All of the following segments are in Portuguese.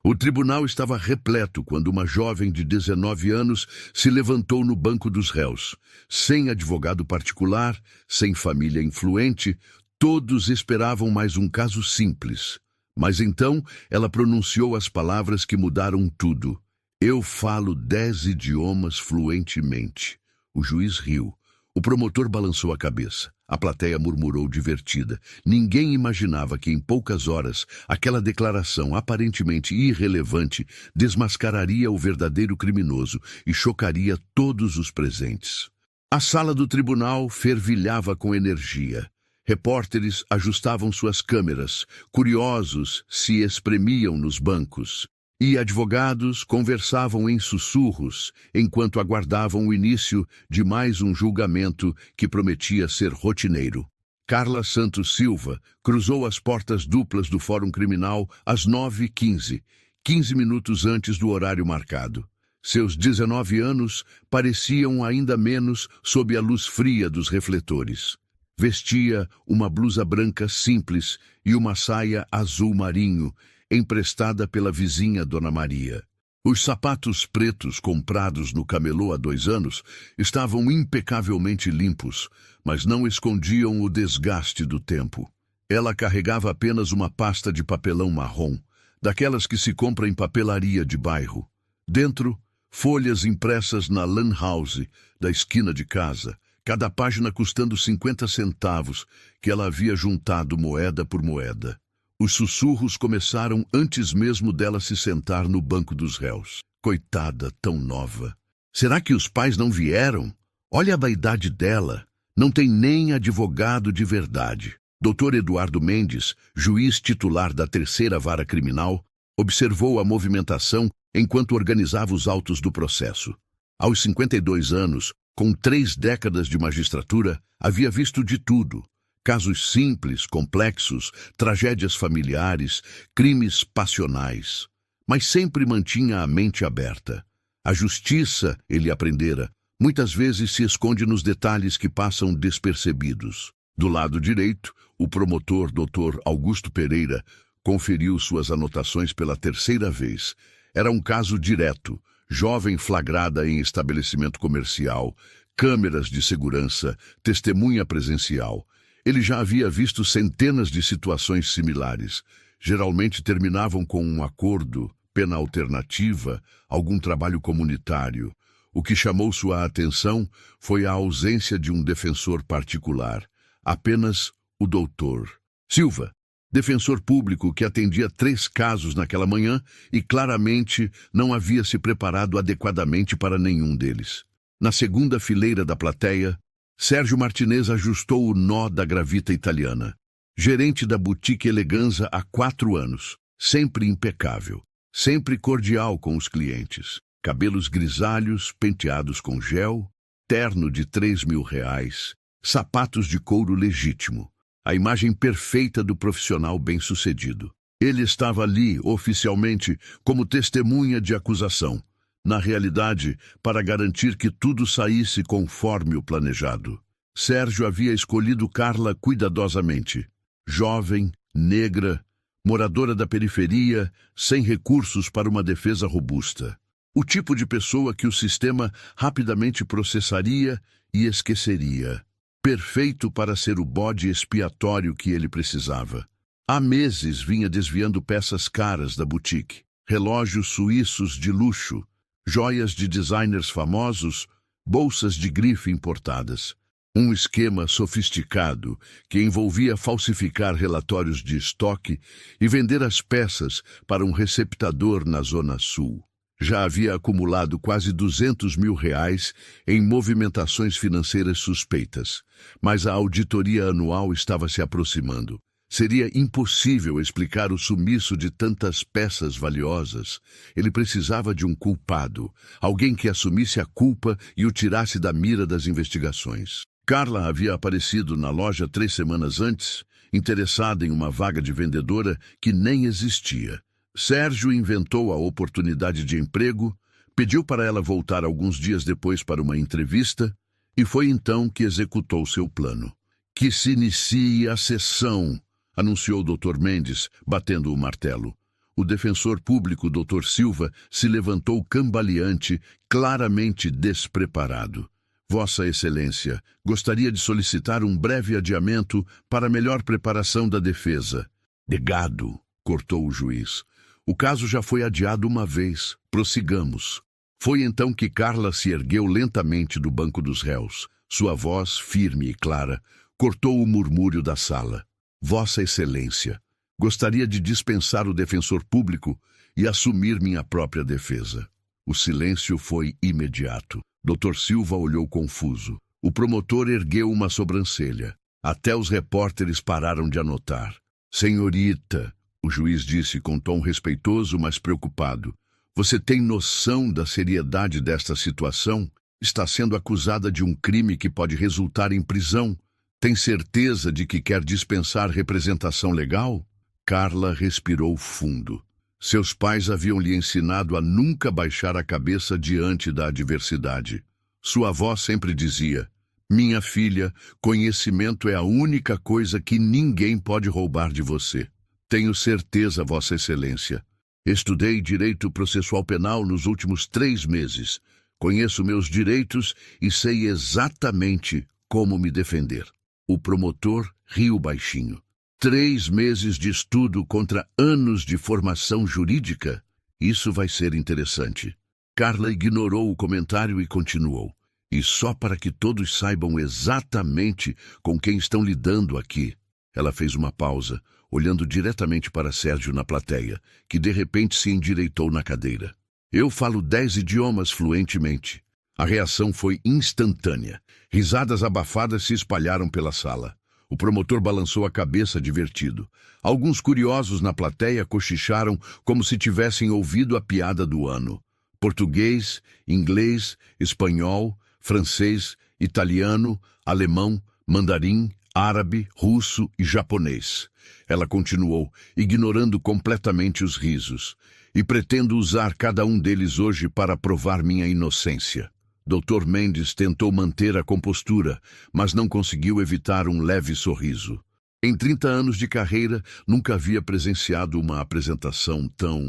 O tribunal estava repleto quando uma jovem de 19 anos se levantou no banco dos réus. Sem advogado particular, sem família influente, todos esperavam mais um caso simples. Mas então ela pronunciou as palavras que mudaram tudo. Eu falo 10 idiomas fluentemente. O juiz riu. O promotor balançou a cabeça. A plateia murmurou divertida. Ninguém imaginava que em poucas horas aquela declaração aparentemente irrelevante desmascararia o verdadeiro criminoso e chocaria todos os presentes. A sala do tribunal fervilhava com energia. Repórteres ajustavam suas câmeras, curiosos se espremiam nos bancos. E advogados conversavam em sussurros enquanto aguardavam o início de mais um julgamento que prometia ser rotineiro. Carla Santos Silva cruzou as portas duplas do Fórum Criminal às 9h15, 15 minutos antes do horário marcado. Seus 19 anos pareciam ainda menos sob a luz fria dos refletores. Vestia uma blusa branca simples e uma saia azul marinho, emprestada pela vizinha Dona Maria. Os sapatos pretos comprados no camelô há 2 anos estavam impecavelmente limpos, mas não escondiam o desgaste do tempo. Ela carregava apenas uma pasta de papelão marrom, daquelas que se compra em papelaria de bairro. Dentro, folhas impressas na lan house da esquina de casa, cada página custando 50 centavos, que ela havia juntado moeda por moeda. Os sussurros começaram antes mesmo dela se sentar no banco dos réus. Coitada, tão nova. Será que os pais não vieram? Olha a vaidade dela. Não tem nem advogado de verdade. Dr. Eduardo Mendes, juiz titular da 3ª Vara Criminal, observou a movimentação enquanto organizava os autos do processo. Aos 52 anos, com 3 décadas de magistratura, havia visto de tudo. Casos simples, complexos, tragédias familiares, crimes passionais. Mas sempre mantinha a mente aberta. A justiça, ele aprendera, muitas vezes se esconde nos detalhes que passam despercebidos. Do lado direito, o promotor Dr. Augusto Pereira conferiu suas anotações pela 3ª vez. Era um caso direto, jovem flagrada em estabelecimento comercial, câmeras de segurança, testemunha presencial. Ele já havia visto centenas de situações similares. Geralmente terminavam com um acordo, pena alternativa, algum trabalho comunitário. O que chamou sua atenção foi a ausência de um defensor particular. Apenas o doutor Silva, defensor público que atendia 3 casos naquela manhã e claramente não havia se preparado adequadamente para nenhum deles. Na segunda fileira da plateia, Sérgio Martinez ajustou o nó da gravita italiana. Gerente da boutique Eleganza há 4 anos, sempre impecável, sempre cordial com os clientes. Cabelos grisalhos, penteados com gel, terno de R$3.000, sapatos de couro legítimo. A imagem perfeita do profissional bem-sucedido. Ele estava ali, oficialmente, como testemunha de acusação. Na realidade, para garantir que tudo saísse conforme o planejado. Sérgio havia escolhido Carla cuidadosamente. Jovem, negra, moradora da periferia, sem recursos para uma defesa robusta. O tipo de pessoa que o sistema rapidamente processaria e esqueceria. Perfeito para ser o bode expiatório que ele precisava. Há meses vinha desviando peças caras da boutique. Relógios suíços de luxo, joias de designers famosos, bolsas de grife importadas. Um esquema sofisticado que envolvia falsificar relatórios de estoque e vender as peças para um receptador na Zona Sul. Já havia acumulado quase R$200.000 em movimentações financeiras suspeitas, mas a auditoria anual estava se aproximando. Seria impossível explicar o sumiço de tantas peças valiosas. Ele precisava de um culpado, alguém que assumisse a culpa e o tirasse da mira das investigações. Carla havia aparecido na loja 3 semanas antes, interessada em uma vaga de vendedora que nem existia. Sérgio inventou a oportunidade de emprego, pediu para ela voltar alguns dias depois para uma entrevista e foi então que executou seu plano. Que se inicie a sessão, anunciou o Dr. Mendes, batendo o martelo. O defensor público, Dr. Silva, se levantou cambaleante, claramente despreparado. Vossa Excelência, gostaria de solicitar um breve adiamento para melhor preparação da defesa. Negado, cortou o juiz. O caso já foi adiado uma vez. Prossigamos. Foi então que Carla se ergueu lentamente do banco dos réus. Sua voz, firme e clara, cortou o murmúrio da sala. Vossa Excelência, gostaria de dispensar o defensor público e assumir minha própria defesa. O silêncio foi imediato. Dr. Silva olhou confuso. O promotor ergueu uma sobrancelha. Até os repórteres pararam de anotar. Senhorita, o juiz disse com tom respeitoso, mas preocupado, você tem noção da seriedade desta situação? Está sendo acusada de um crime que pode resultar em prisão. Tem certeza de que quer dispensar representação legal? Carla respirou fundo. Seus pais haviam lhe ensinado a nunca baixar a cabeça diante da adversidade. Sua avó sempre dizia, minha filha, conhecimento é a única coisa que ninguém pode roubar de você. Tenho certeza, Vossa Excelência. Estudei Direito Processual Penal nos últimos 3 meses. Conheço meus direitos e sei exatamente como me defender. O promotor riu baixinho. 3 meses de estudo contra anos de formação jurídica? Isso vai ser interessante. Carla ignorou o comentário e continuou. E só para que todos saibam exatamente com quem estão lidando aqui. Ela fez uma pausa, olhando diretamente para Sérgio na plateia, que de repente se endireitou na cadeira. Eu falo 10 idiomas fluentemente. A reação foi instantânea. Risadas abafadas se espalharam pela sala. O promotor balançou a cabeça divertido. Alguns curiosos na plateia cochicharam como se tivessem ouvido a piada do ano. Português, inglês, espanhol, francês, italiano, alemão, mandarim, árabe, russo e japonês. Ela continuou, ignorando completamente os risos. E pretendo usar cada um deles hoje para provar minha inocência. Dr. Mendes tentou manter a compostura, mas não conseguiu evitar um leve sorriso. Em 30 anos de carreira, nunca havia presenciado uma apresentação tão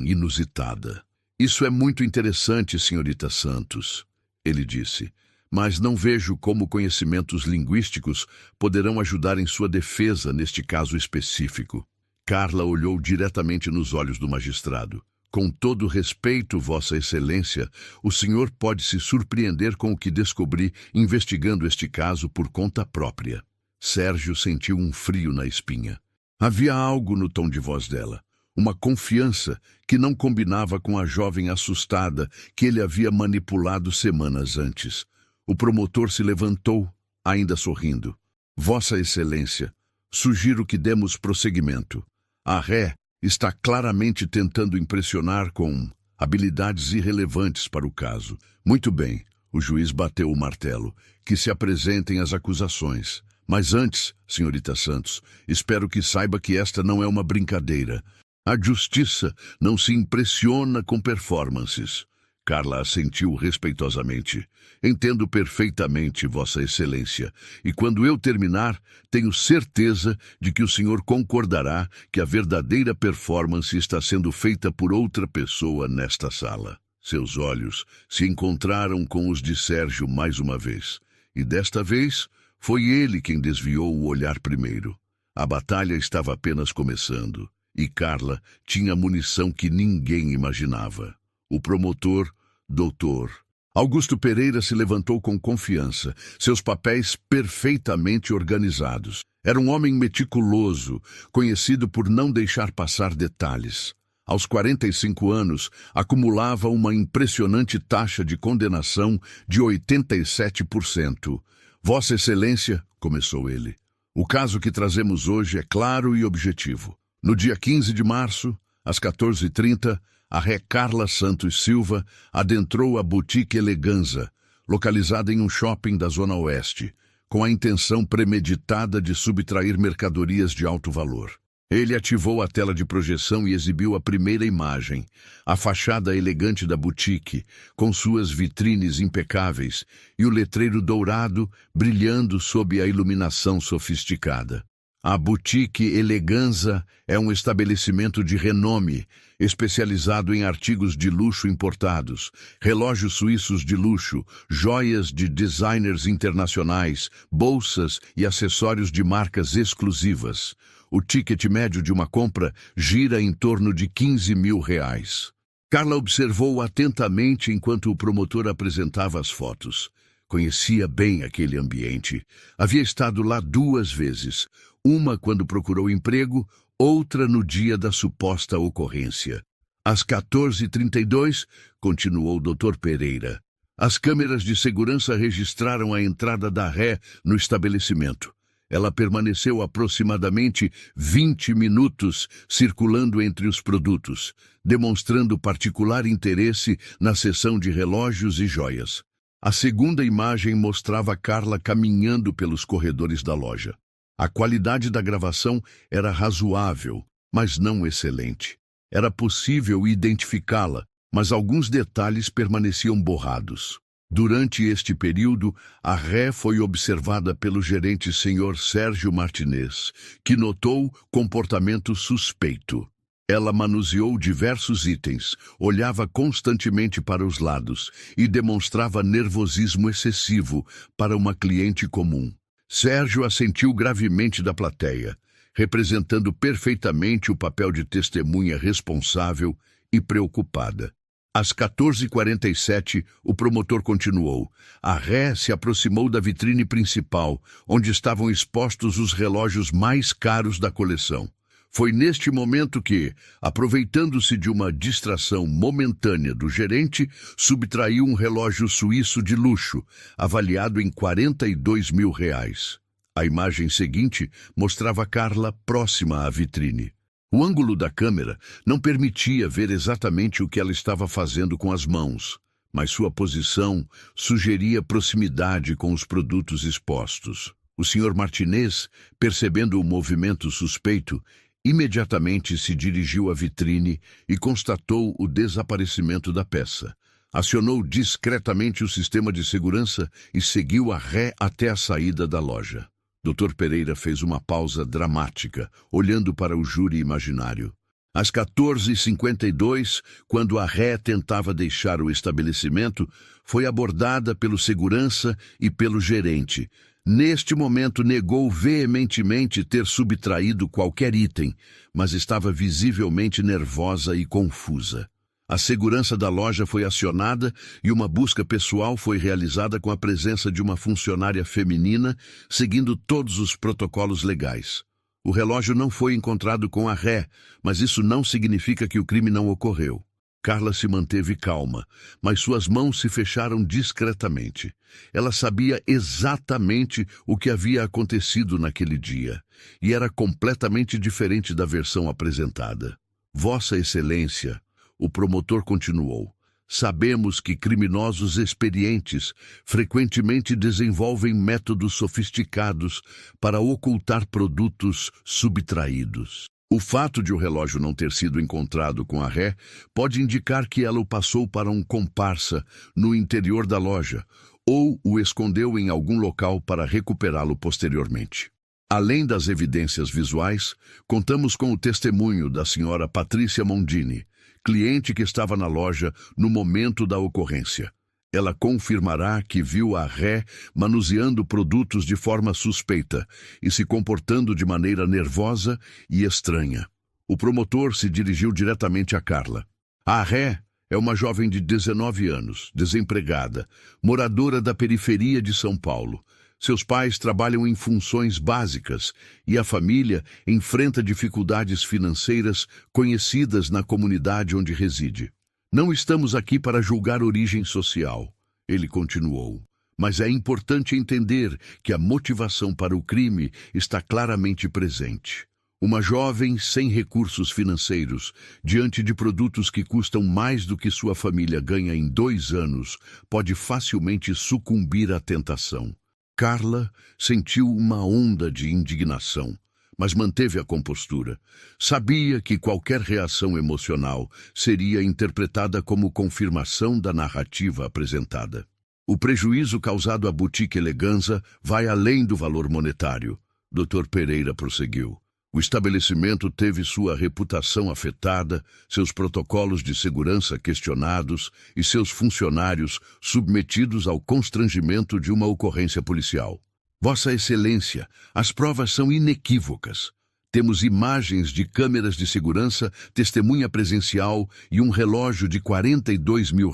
inusitada. Isso é muito interessante, senhorita Santos, ele disse, mas não vejo como conhecimentos linguísticos poderão ajudar em sua defesa neste caso específico. Carla olhou diretamente nos olhos do magistrado. Com todo respeito, Vossa Excelência, o senhor pode se surpreender com o que descobri investigando este caso por conta própria. Sérgio sentiu um frio na espinha. Havia algo no tom de voz dela, uma confiança que não combinava com a jovem assustada que ele havia manipulado semanas antes. O promotor se levantou, ainda sorrindo. Vossa Excelência, sugiro que demos prosseguimento. A ré está claramente tentando impressionar com habilidades irrelevantes para o caso. Muito bem, o juiz bateu o martelo. Que se apresentem as acusações. Mas antes, senhorita Santos, espero que saiba que esta não é uma brincadeira. A justiça não se impressiona com performances. Carla assentiu respeitosamente. Entendo perfeitamente, Vossa Excelência, e quando eu terminar, tenho certeza de que o senhor concordará que a verdadeira performance está sendo feita por outra pessoa nesta sala. Seus olhos se encontraram com os de Sérgio mais uma vez, e desta vez foi ele quem desviou o olhar primeiro. A batalha estava apenas começando, e Carla tinha munição que ninguém imaginava. O promotor, doutor Augusto Pereira, se levantou com confiança, seus papéis perfeitamente organizados. Era um homem meticuloso, conhecido por não deixar passar detalhes. Aos 45 anos, acumulava uma impressionante taxa de condenação de 87%. Vossa Excelência, começou ele, o caso que trazemos hoje é claro e objetivo. No dia 15 de março, às 14h30, a ré Carla Santos Silva adentrou a Boutique Eleganza, localizada em um shopping da Zona Oeste, com a intenção premeditada de subtrair mercadorias de alto valor. Ele ativou a tela de projeção e exibiu a primeira imagem, a fachada elegante da boutique, com suas vitrines impecáveis e o letreiro dourado brilhando sob a iluminação sofisticada. A Boutique Eleganza é um estabelecimento de renome, especializado em artigos de luxo importados, relógios suíços de luxo, joias de designers internacionais, bolsas e acessórios de marcas exclusivas. O ticket médio de uma compra gira em torno de R$ 15.000. Carla observou atentamente enquanto o promotor apresentava as fotos. Conhecia bem aquele ambiente. Havia estado lá 2 vezes, uma quando procurou emprego, outra no dia da suposta ocorrência. Às 14h32, continuou o Dr. Pereira. As câmeras de segurança registraram a entrada da ré no estabelecimento. Ela permaneceu aproximadamente 20 minutos circulando entre os produtos, demonstrando particular interesse na seção de relógios e joias. A segunda imagem mostrava Carla caminhando pelos corredores da loja. A qualidade da gravação era razoável, mas não excelente. Era possível identificá-la, mas alguns detalhes permaneciam borrados. Durante este período, a ré foi observada pelo gerente Sr. Sérgio Martinez, que notou comportamento suspeito. Ela manuseou diversos itens, olhava constantemente para os lados e demonstrava nervosismo excessivo para uma cliente comum. Sérgio assentiu gravemente da plateia, representando perfeitamente o papel de testemunha responsável e preocupada. Às 14h47, o promotor continuou. A ré se aproximou da vitrine principal, onde estavam expostos os relógios mais caros da coleção. Foi neste momento que, aproveitando-se de uma distração momentânea do gerente, subtraiu um relógio suíço de luxo, avaliado em R$ 42.000. A imagem seguinte mostrava Carla próxima à vitrine. O ângulo da câmera não permitia ver exatamente o que ela estava fazendo com as mãos, mas sua posição sugeria proximidade com os produtos expostos. O Sr. Martinez, percebendo o movimento suspeito, imediatamente se dirigiu à vitrine e constatou o desaparecimento da peça. Acionou discretamente o sistema de segurança e seguiu a ré até a saída da loja. Dr. Pereira fez uma pausa dramática, olhando para o júri imaginário. Às 14h52, quando a ré tentava deixar o estabelecimento, foi abordada pelo segurança e pelo gerente. Neste momento, negou veementemente ter subtraído qualquer item, mas estava visivelmente nervosa e confusa. A segurança da loja foi acionada e uma busca pessoal foi realizada com a presença de uma funcionária feminina, seguindo todos os protocolos legais. O relógio não foi encontrado com a ré, mas isso não significa que o crime não ocorreu. Carla se manteve calma, mas suas mãos se fecharam discretamente. Ela sabia exatamente o que havia acontecido naquele dia, e era completamente diferente da versão apresentada. Vossa Excelência, o promotor continuou, sabemos que criminosos experientes frequentemente desenvolvem métodos sofisticados para ocultar produtos subtraídos. O fato de o relógio não ter sido encontrado com a ré pode indicar que ela o passou para um comparsa no interior da loja ou o escondeu em algum local para recuperá-lo posteriormente. Além das evidências visuais, contamos com o testemunho da senhora Patrícia Mondini, cliente que estava na loja no momento da ocorrência. Ela confirmará que viu a ré manuseando produtos de forma suspeita e se comportando de maneira nervosa e estranha. O promotor se dirigiu diretamente a Carla. A ré é uma jovem de 19 anos, desempregada, moradora da periferia de São Paulo. Seus pais trabalham em funções básicas e a família enfrenta dificuldades financeiras conhecidas na comunidade onde reside. Não estamos aqui para julgar origem social, ele continuou, mas é importante entender que a motivação para o crime está claramente presente. Uma jovem sem recursos financeiros, diante de produtos que custam mais do que sua família ganha em 2 anos, pode facilmente sucumbir à tentação. Carla sentiu uma onda de indignação, mas manteve a compostura. Sabia que qualquer reação emocional seria interpretada como confirmação da narrativa apresentada. O prejuízo causado à Boutique Eleganza vai além do valor monetário. Dr. Pereira prosseguiu. O estabelecimento teve sua reputação afetada, seus protocolos de segurança questionados e seus funcionários submetidos ao constrangimento de uma ocorrência policial. Vossa Excelência, as provas são inequívocas. Temos imagens de câmeras de segurança, testemunha presencial e um relógio de R$42 mil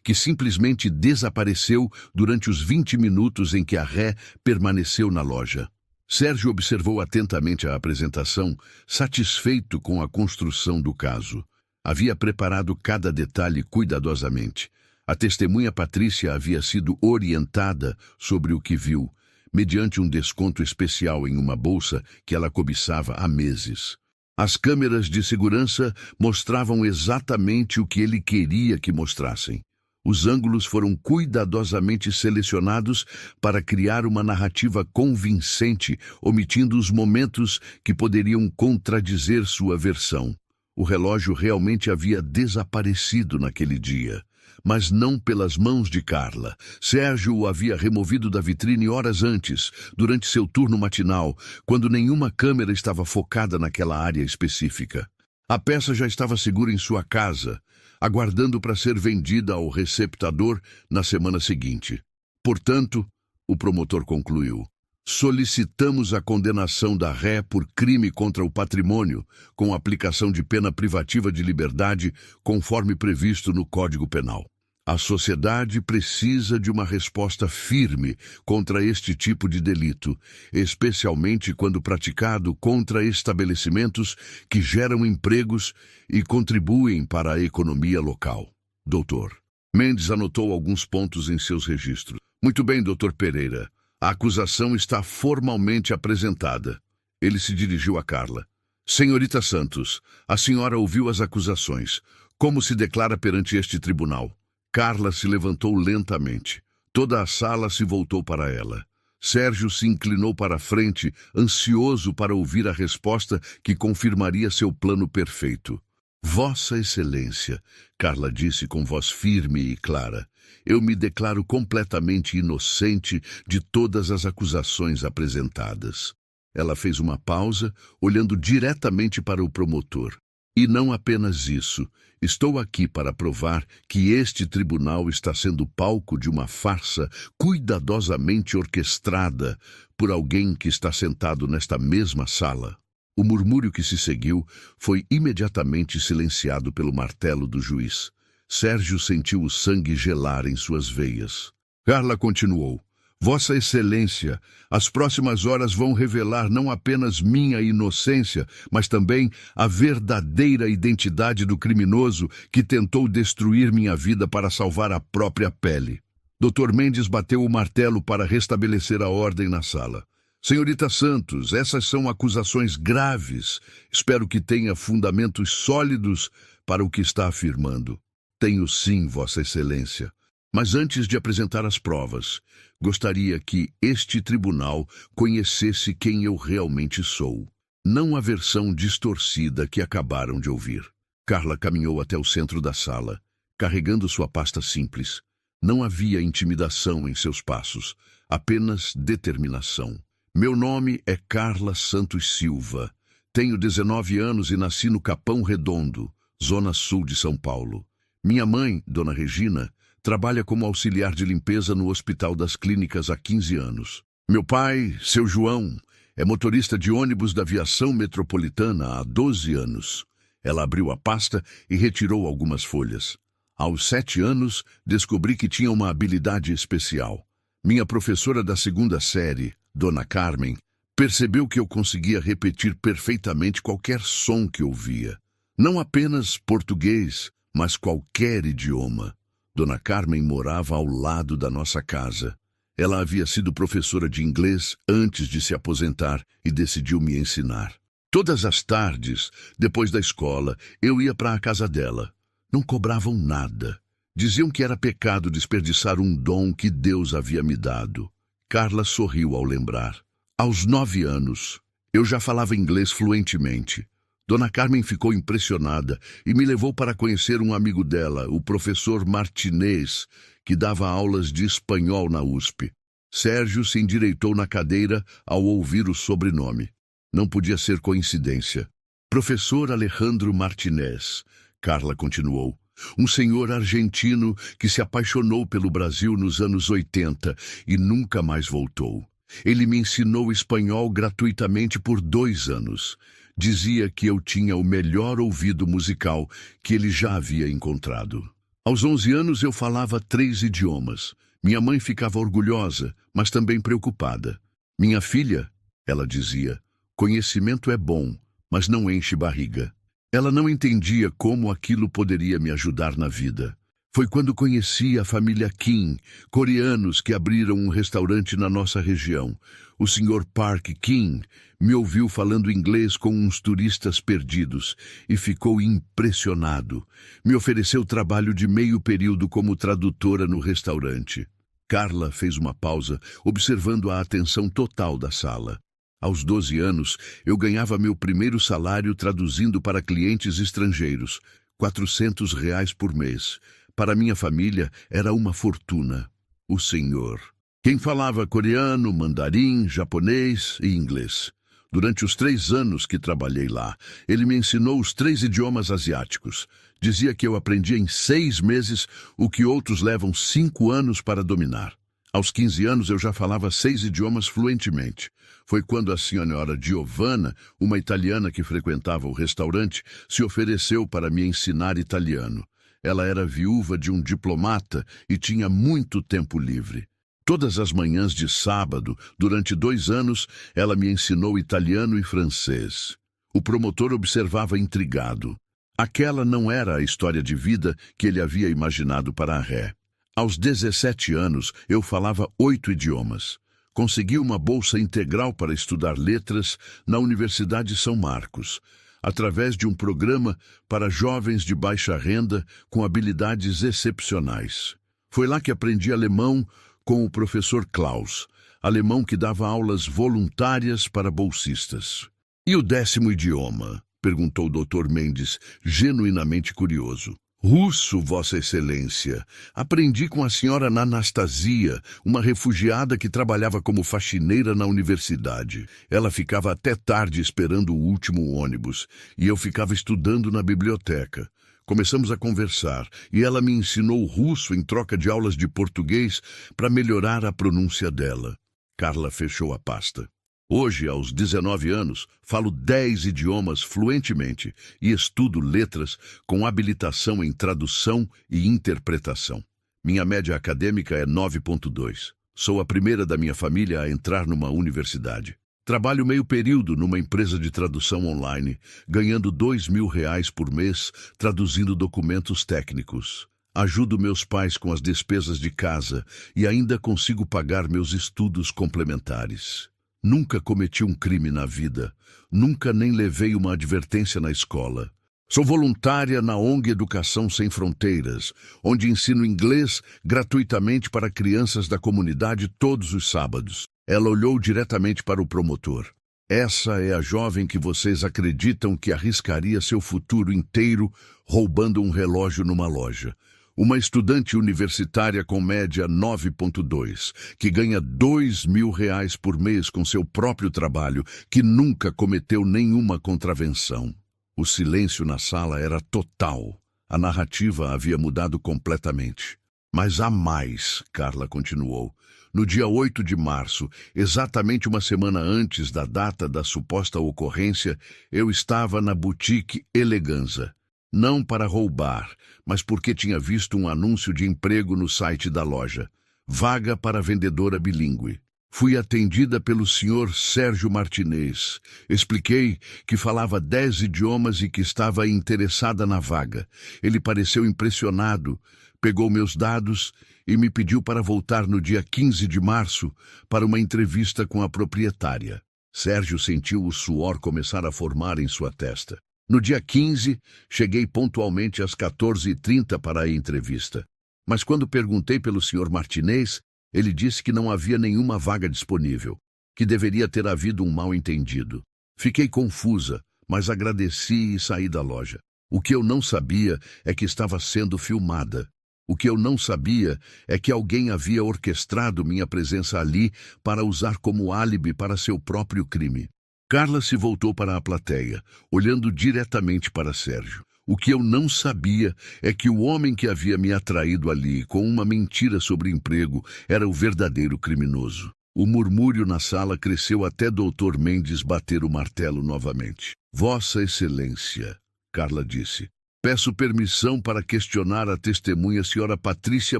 que simplesmente desapareceu durante os 20 minutos em que a ré permaneceu na loja. Sérgio observou atentamente a apresentação, satisfeito com a construção do caso. Havia preparado cada detalhe cuidadosamente. A testemunha Patrícia havia sido orientada sobre o que viu, mediante um desconto especial em uma bolsa que ela cobiçava há meses. As câmeras de segurança mostravam exatamente o que ele queria que mostrassem. Os ângulos foram cuidadosamente selecionados para criar uma narrativa convincente, omitindo os momentos que poderiam contradizer sua versão. O relógio realmente havia desaparecido naquele dia, mas não pelas mãos de Carla. Sérgio o havia removido da vitrine horas antes, durante seu turno matinal, quando nenhuma câmera estava focada naquela área específica. A peça já estava segura em sua casa, aguardando para ser vendida ao receptador na semana seguinte. Portanto, o promotor concluiu, solicitamos a condenação da ré por crime contra o patrimônio, com aplicação de pena privativa de liberdade, conforme previsto no Código Penal. A sociedade precisa de uma resposta firme contra este tipo de delito, especialmente quando praticado contra estabelecimentos que geram empregos e contribuem para a economia local. Doutor. Mendes anotou alguns pontos em seus registros. Muito bem, Dr. Pereira. A acusação está formalmente apresentada. Ele se dirigiu a Carla. Senhorita Santos, a senhora ouviu as acusações. Como se declara perante este tribunal? Carla se levantou lentamente. Toda a sala se voltou para ela. Sérgio se inclinou para a frente, ansioso para ouvir a resposta que confirmaria seu plano perfeito. Vossa Excelência, Carla disse com voz firme e clara, eu me declaro completamente inocente de todas as acusações apresentadas. Ela fez uma pausa, olhando diretamente para o promotor. E não apenas isso, estou aqui para provar que este tribunal está sendo palco de uma farsa cuidadosamente orquestrada por alguém que está sentado nesta mesma sala. O murmúrio que se seguiu foi imediatamente silenciado pelo martelo do juiz. Sérgio sentiu o sangue gelar em suas veias. Carla continuou. Vossa Excelência, as próximas horas vão revelar não apenas minha inocência, mas também a verdadeira identidade do criminoso que tentou destruir minha vida para salvar a própria pele. Dr. Mendes bateu o martelo para restabelecer a ordem na sala. Senhorita Santos, essas são acusações graves. Espero que tenha fundamentos sólidos para o que está afirmando. Tenho sim, Vossa Excelência. Mas antes de apresentar as provas, gostaria que este tribunal conhecesse quem eu realmente sou, não a versão distorcida que acabaram de ouvir. Carla caminhou até o centro da sala, carregando sua pasta simples. Não havia intimidação em seus passos, apenas determinação. Meu nome é Carla Santos Silva. Tenho 19 anos e nasci no Capão Redondo, zona sul de São Paulo. Minha mãe, Dona Regina, trabalha como auxiliar de limpeza no Hospital das Clínicas há 15 anos. Meu pai, seu João, é motorista de ônibus da aviação metropolitana há 12 anos. Ela abriu a pasta e retirou algumas folhas. Aos 7 anos, descobri que tinha uma habilidade especial. Minha professora da 2ª série, Dona Carmen, percebeu que eu conseguia repetir perfeitamente qualquer som que ouvia. Não apenas português, mas qualquer idioma. Dona Carmen morava ao lado da nossa casa. Ela havia sido professora de inglês antes de se aposentar e decidiu me ensinar. Todas as tardes, depois da escola, eu ia para a casa dela. Não cobravam nada. Diziam que era pecado desperdiçar um dom que Deus havia me dado. Carla sorriu ao lembrar. Aos 9 anos, eu já falava inglês fluentemente. Dona Carmen ficou impressionada e me levou para conhecer um amigo dela, o professor Martinez, que dava aulas de espanhol na USP. Sérgio se endireitou na cadeira ao ouvir o sobrenome. Não podia ser coincidência. Professor Alejandro Martinez, Carla continuou. Um senhor argentino que se apaixonou pelo Brasil nos anos 80 e nunca mais voltou. Ele me ensinou espanhol gratuitamente por 2 anos. Dizia que eu tinha o melhor ouvido musical que ele já havia encontrado. Aos 11 anos eu falava 3 idiomas. Minha mãe ficava orgulhosa, mas também preocupada. Minha filha, ela dizia, conhecimento é bom, mas não enche barriga. Ela não entendia como aquilo poderia me ajudar na vida. Foi quando conheci a família Kim, coreanos que abriram um restaurante na nossa região. O Sr. Park Kim me ouviu falando inglês com uns turistas perdidos e ficou impressionado. Me ofereceu trabalho de meio período como tradutora no restaurante. Carla fez uma pausa, observando a atenção total da sala. Aos 12 anos, eu ganhava meu primeiro salário traduzindo para clientes estrangeiros, R$ 400 por mês. Para minha família, era uma fortuna. O senhor. Quem falava coreano, mandarim, japonês e inglês. Durante os 3 anos que trabalhei lá, ele me ensinou os 3 idiomas asiáticos. Dizia que eu aprendia em 6 meses o que outros levam 5 anos para dominar. Aos 15 anos eu já falava 6 idiomas fluentemente. Foi quando a senhora Giovanna, uma italiana que frequentava o restaurante, se ofereceu para me ensinar italiano. Ela era viúva de um diplomata e tinha muito tempo livre. Todas as manhãs de sábado, durante 2 anos, ela me ensinou italiano e francês. O promotor observava intrigado. Aquela não era a história de vida que ele havia imaginado para a ré. Aos 17 anos, eu falava 8 idiomas. Consegui uma bolsa integral para estudar letras na Universidade São Marcos, através de um programa para jovens de baixa renda com habilidades excepcionais. Foi lá que aprendi alemão com o professor Klaus, alemão que dava aulas voluntárias para bolsistas. E o 10º idioma? Perguntou o Dr. Mendes, genuinamente curioso. Russo, Vossa Excelência. Aprendi com a senhora Anastasia, uma refugiada que trabalhava como faxineira na universidade. Ela ficava até tarde esperando o último ônibus, e eu ficava estudando na biblioteca. Começamos a conversar, e ela me ensinou russo em troca de aulas de português para melhorar a pronúncia dela. Carla fechou a pasta. Hoje, aos 19 anos, falo 10 idiomas fluentemente e estudo letras com habilitação em tradução e interpretação. Minha média acadêmica é 9,2. Sou a primeira da minha família a entrar numa universidade. Trabalho meio período numa empresa de tradução online, ganhando R$ 2.000 por mês traduzindo documentos técnicos. Ajudo meus pais com as despesas de casa e ainda consigo pagar meus estudos complementares. Nunca cometi um crime na vida. Nunca nem levei uma advertência na escola. Sou voluntária na ONG Educação Sem Fronteiras, onde ensino inglês gratuitamente para crianças da comunidade todos os sábados. Ela olhou diretamente para o promotor. Essa é a jovem que vocês acreditam que arriscaria seu futuro inteiro roubando um relógio numa loja. Uma estudante universitária com média 9,2, que ganha R$ 2.000 por mês com seu próprio trabalho, que nunca cometeu nenhuma contravenção. O silêncio na sala era total. A narrativa havia mudado completamente. Mas há mais, Carla continuou. No dia 8 de março, exatamente uma semana antes da data da suposta ocorrência, eu estava na boutique Eleganza. Não para roubar, mas porque tinha visto um anúncio de emprego no site da loja. Vaga para vendedora bilíngue. Fui atendida pelo Sr. Sérgio Martinez. Expliquei que falava 10 idiomas e que estava interessada na vaga. Ele pareceu impressionado, pegou meus dados e me pediu para voltar no dia 15 de março para uma entrevista com a proprietária. Sérgio sentiu o suor começar a formar em sua testa. No dia 15, cheguei pontualmente às 14h30 para a entrevista. Mas quando perguntei pelo Sr. Martinez, ele disse que não havia nenhuma vaga disponível, que deveria ter havido um mal-entendido. Fiquei confusa, mas agradeci e saí da loja. O que eu não sabia é que estava sendo filmada. O que eu não sabia é que alguém havia orquestrado minha presença ali para usar como álibi para seu próprio crime. Carla se voltou para a plateia, olhando diretamente para Sérgio. O que eu não sabia é que o homem que havia me atraído ali com uma mentira sobre emprego era o verdadeiro criminoso. O murmúrio na sala cresceu até Dr. Mendes bater o martelo novamente. Vossa Excelência, Carla disse. Peço permissão para questionar a testemunha Sra. Patrícia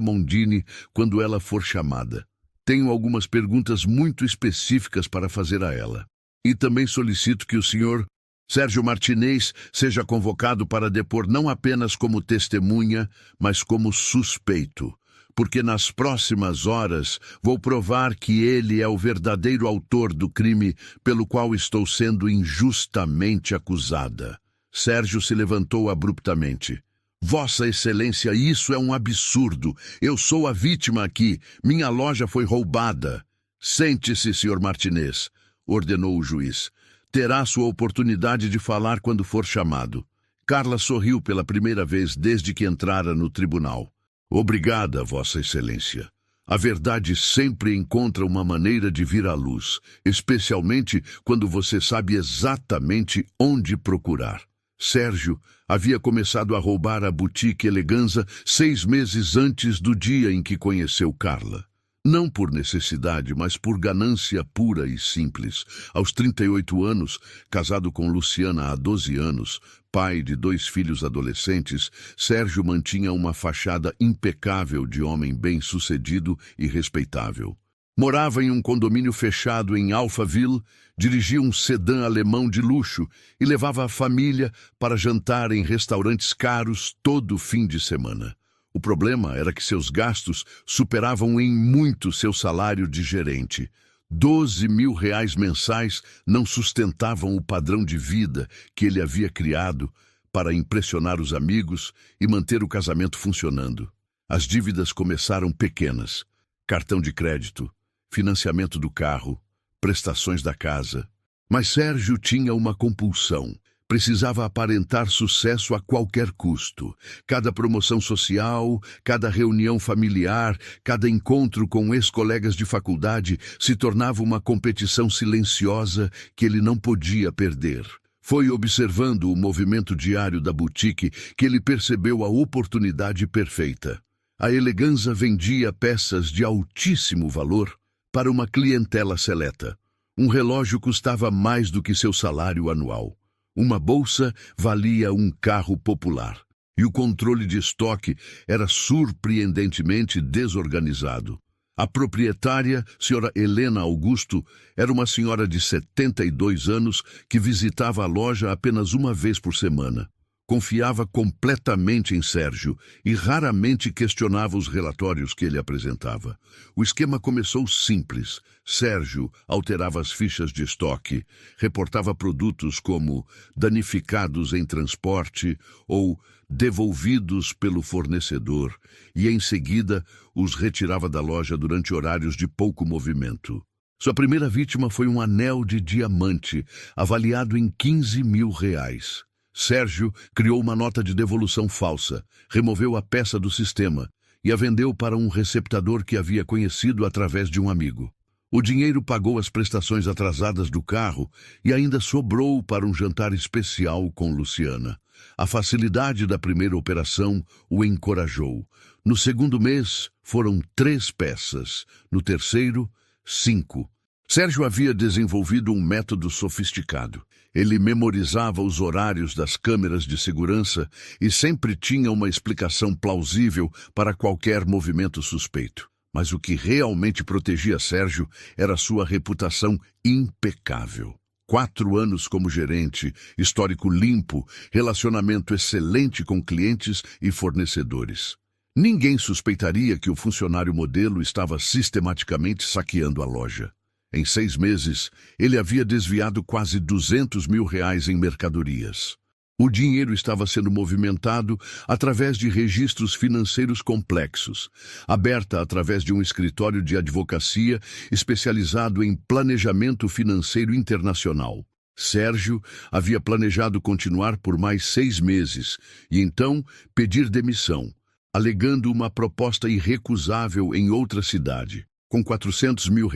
Mondini quando ela for chamada. Tenho algumas perguntas muito específicas para fazer a ela. E também solicito que o senhor Sérgio Martinez seja convocado para depor não apenas como testemunha, mas como suspeito, porque nas próximas horas vou provar que ele é o verdadeiro autor do crime pelo qual estou sendo injustamente acusada. Sérgio se levantou abruptamente. Vossa Excelência, isso é um absurdo. Eu sou a vítima aqui. Minha loja foi roubada. Sente-se, Sr. Martinez, ordenou o juiz. Terá sua oportunidade de falar quando for chamado. Carla sorriu pela primeira vez desde que entrara no tribunal. Obrigada, Vossa Excelência. A verdade sempre encontra uma maneira de vir à luz, especialmente quando você sabe exatamente onde procurar. Sérgio havia começado a roubar a boutique Eleganza 6 meses antes do dia em que conheceu Carla. Não por necessidade, mas por ganância pura e simples. Aos 38 anos, casado com Luciana há 12 anos, pai de 2 filhos adolescentes, Sérgio mantinha uma fachada impecável de homem bem-sucedido e respeitável. Morava em um condomínio fechado em Alphaville, dirigia um sedã alemão de luxo e levava a família para jantar em restaurantes caros todo fim de semana. O problema era que seus gastos superavam em muito seu salário de gerente. 12 mil reais mensais não sustentavam o padrão de vida que ele havia criado para impressionar os amigos e manter o casamento funcionando. As dívidas começaram pequenas: cartão de crédito, financiamento do carro, prestações da casa. Mas Sérgio tinha uma compulsão. Precisava aparentar sucesso a qualquer custo. Cada promoção social, cada reunião familiar, cada encontro com ex-colegas de faculdade se tornava uma competição silenciosa que ele não podia perder. Foi observando o movimento diário da boutique que ele percebeu a oportunidade perfeita. A Eleganza vendia peças de altíssimo valor para uma clientela seleta. Um relógio custava mais do que seu salário anual. Uma bolsa valia um carro popular. E o controle de estoque era surpreendentemente desorganizado. A proprietária, Sra. Helena Augusto, era uma senhora de 72 anos que visitava a loja apenas uma vez por semana. Confiava completamente em Sérgio e raramente questionava os relatórios que ele apresentava. O esquema começou simples. Sérgio alterava as fichas de estoque, reportava produtos como danificados em transporte ou devolvidos pelo fornecedor e, em seguida, os retirava da loja durante horários de pouco movimento. Sua primeira vítima foi um anel de diamante, avaliado em 15 mil reais. Sérgio criou uma nota de devolução falsa, removeu a peça do sistema e a vendeu para um receptador que havia conhecido através de um amigo. O dinheiro pagou as prestações atrasadas do carro e ainda sobrou para um jantar especial com Luciana. A facilidade da primeira operação o encorajou. No segundo mês, foram 3 peças. No terceiro, 5. Sérgio havia desenvolvido um método sofisticado. Ele memorizava os horários das câmeras de segurança e sempre tinha uma explicação plausível para qualquer movimento suspeito. Mas o que realmente protegia Sérgio era sua reputação impecável. 4 anos como gerente, histórico limpo, relacionamento excelente com clientes e fornecedores. Ninguém suspeitaria que o funcionário modelo estava sistematicamente saqueando a loja. Em 6 meses, ele havia desviado quase 200 mil reais em mercadorias. O dinheiro estava sendo movimentado através de registros financeiros complexos, aberta através de um escritório de advocacia especializado em planejamento financeiro internacional. Sérgio havia planejado continuar por mais 6 meses e então pedir demissão. alegando uma proposta irrecusável em outra cidade. Com R$ 400 mil,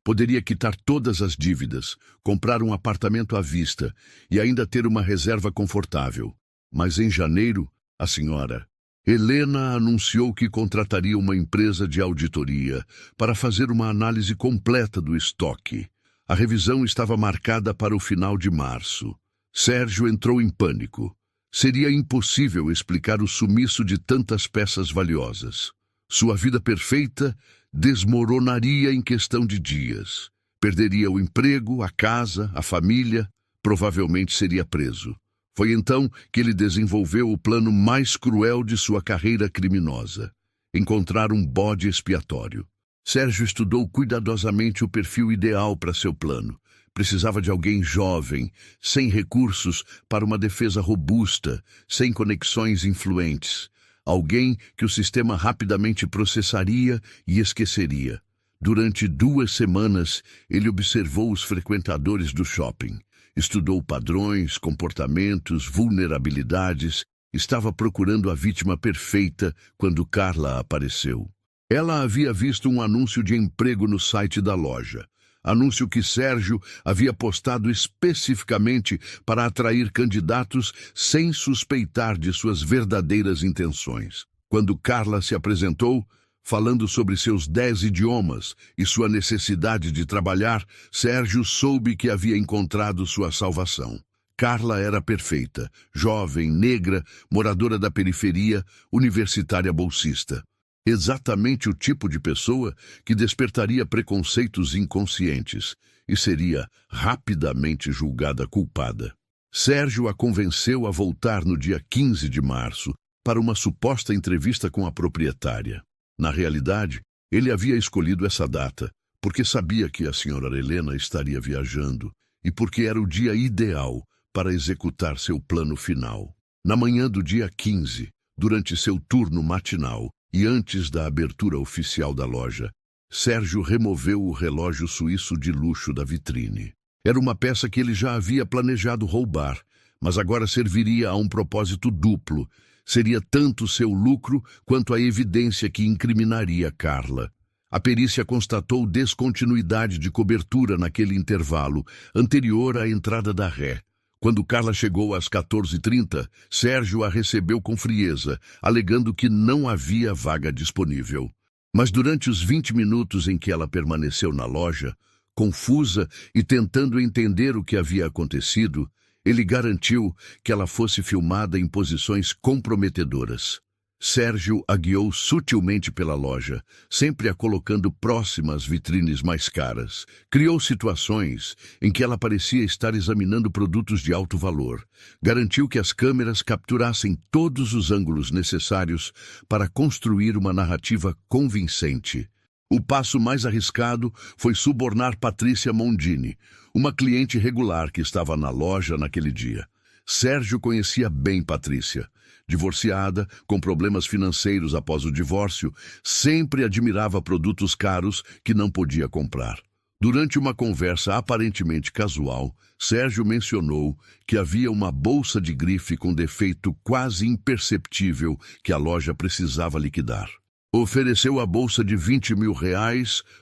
poderia quitar todas as dívidas, comprar um apartamento à vista e ainda ter uma reserva confortável. Mas em janeiro, a senhora Helena anunciou que contrataria uma empresa de auditoria para fazer uma análise completa do estoque. A revisão estava marcada para o final de março. Sérgio entrou em pânico. Seria impossível explicar o sumiço de tantas peças valiosas. Sua vida perfeita desmoronaria em questão de dias. Perderia o emprego, a casa, a família, provavelmente seria preso. Foi então que ele desenvolveu o plano mais cruel de sua carreira criminosa: encontrar um bode expiatório. Sérgio estudou cuidadosamente o perfil ideal para seu plano. Precisava de alguém jovem, sem recursos para uma defesa robusta, sem conexões influentes. Alguém que o sistema rapidamente processaria e esqueceria. Durante 2 semanas, ele observou os frequentadores do shopping. Estudou padrões, comportamentos, vulnerabilidades. Estava procurando a vítima perfeita quando Carla apareceu. Ela havia visto um anúncio de emprego no site da loja. Anúncio que Sérgio havia postado especificamente para atrair candidatos sem suspeitar de suas verdadeiras intenções. Quando Carla se apresentou, falando sobre seus 10 idiomas e sua necessidade de trabalhar, Sérgio soube que havia encontrado sua salvação. Carla era perfeita, jovem, negra, moradora da periferia, universitária bolsista. Exatamente o tipo de pessoa que despertaria preconceitos inconscientes e seria rapidamente julgada culpada. Sérgio a convenceu a voltar no dia 15 de março para uma suposta entrevista com a proprietária. Na realidade, ele havia escolhido essa data porque sabia que a senhora Helena estaria viajando e porque era o dia ideal para executar seu plano final. Na manhã do dia 15, durante seu turno matinal, e antes da abertura oficial da loja, Sérgio removeu o relógio suíço de luxo da vitrine. Era uma peça que ele já havia planejado roubar, mas agora serviria a um propósito duplo. Seria tanto seu lucro quanto a evidência que incriminaria Carla. A perícia constatou descontinuidade de cobertura naquele intervalo, anterior à entrada da ré. Quando Carla chegou às 14h30, Sérgio a recebeu com frieza, alegando que não havia vaga disponível. Mas durante os 20 minutos em que ela permaneceu na loja, confusa e tentando entender o que havia acontecido, ele garantiu que ela fosse filmada em posições comprometedoras. Sérgio a guiou sutilmente pela loja, sempre a colocando próxima às vitrines mais caras. Criou situações em que ela parecia estar examinando produtos de alto valor. Garantiu que as câmeras capturassem todos os ângulos necessários para construir uma narrativa convincente. O passo mais arriscado foi subornar Patrícia Mondini, uma cliente regular que estava na loja naquele dia. Sérgio conhecia bem Patrícia. Divorciada, com problemas financeiros após o divórcio, sempre admirava produtos caros que não podia comprar. Durante uma conversa aparentemente casual, Sérgio mencionou que havia uma bolsa de grife com defeito quase imperceptível que a loja precisava liquidar. Ofereceu a bolsa de R$ 20 mil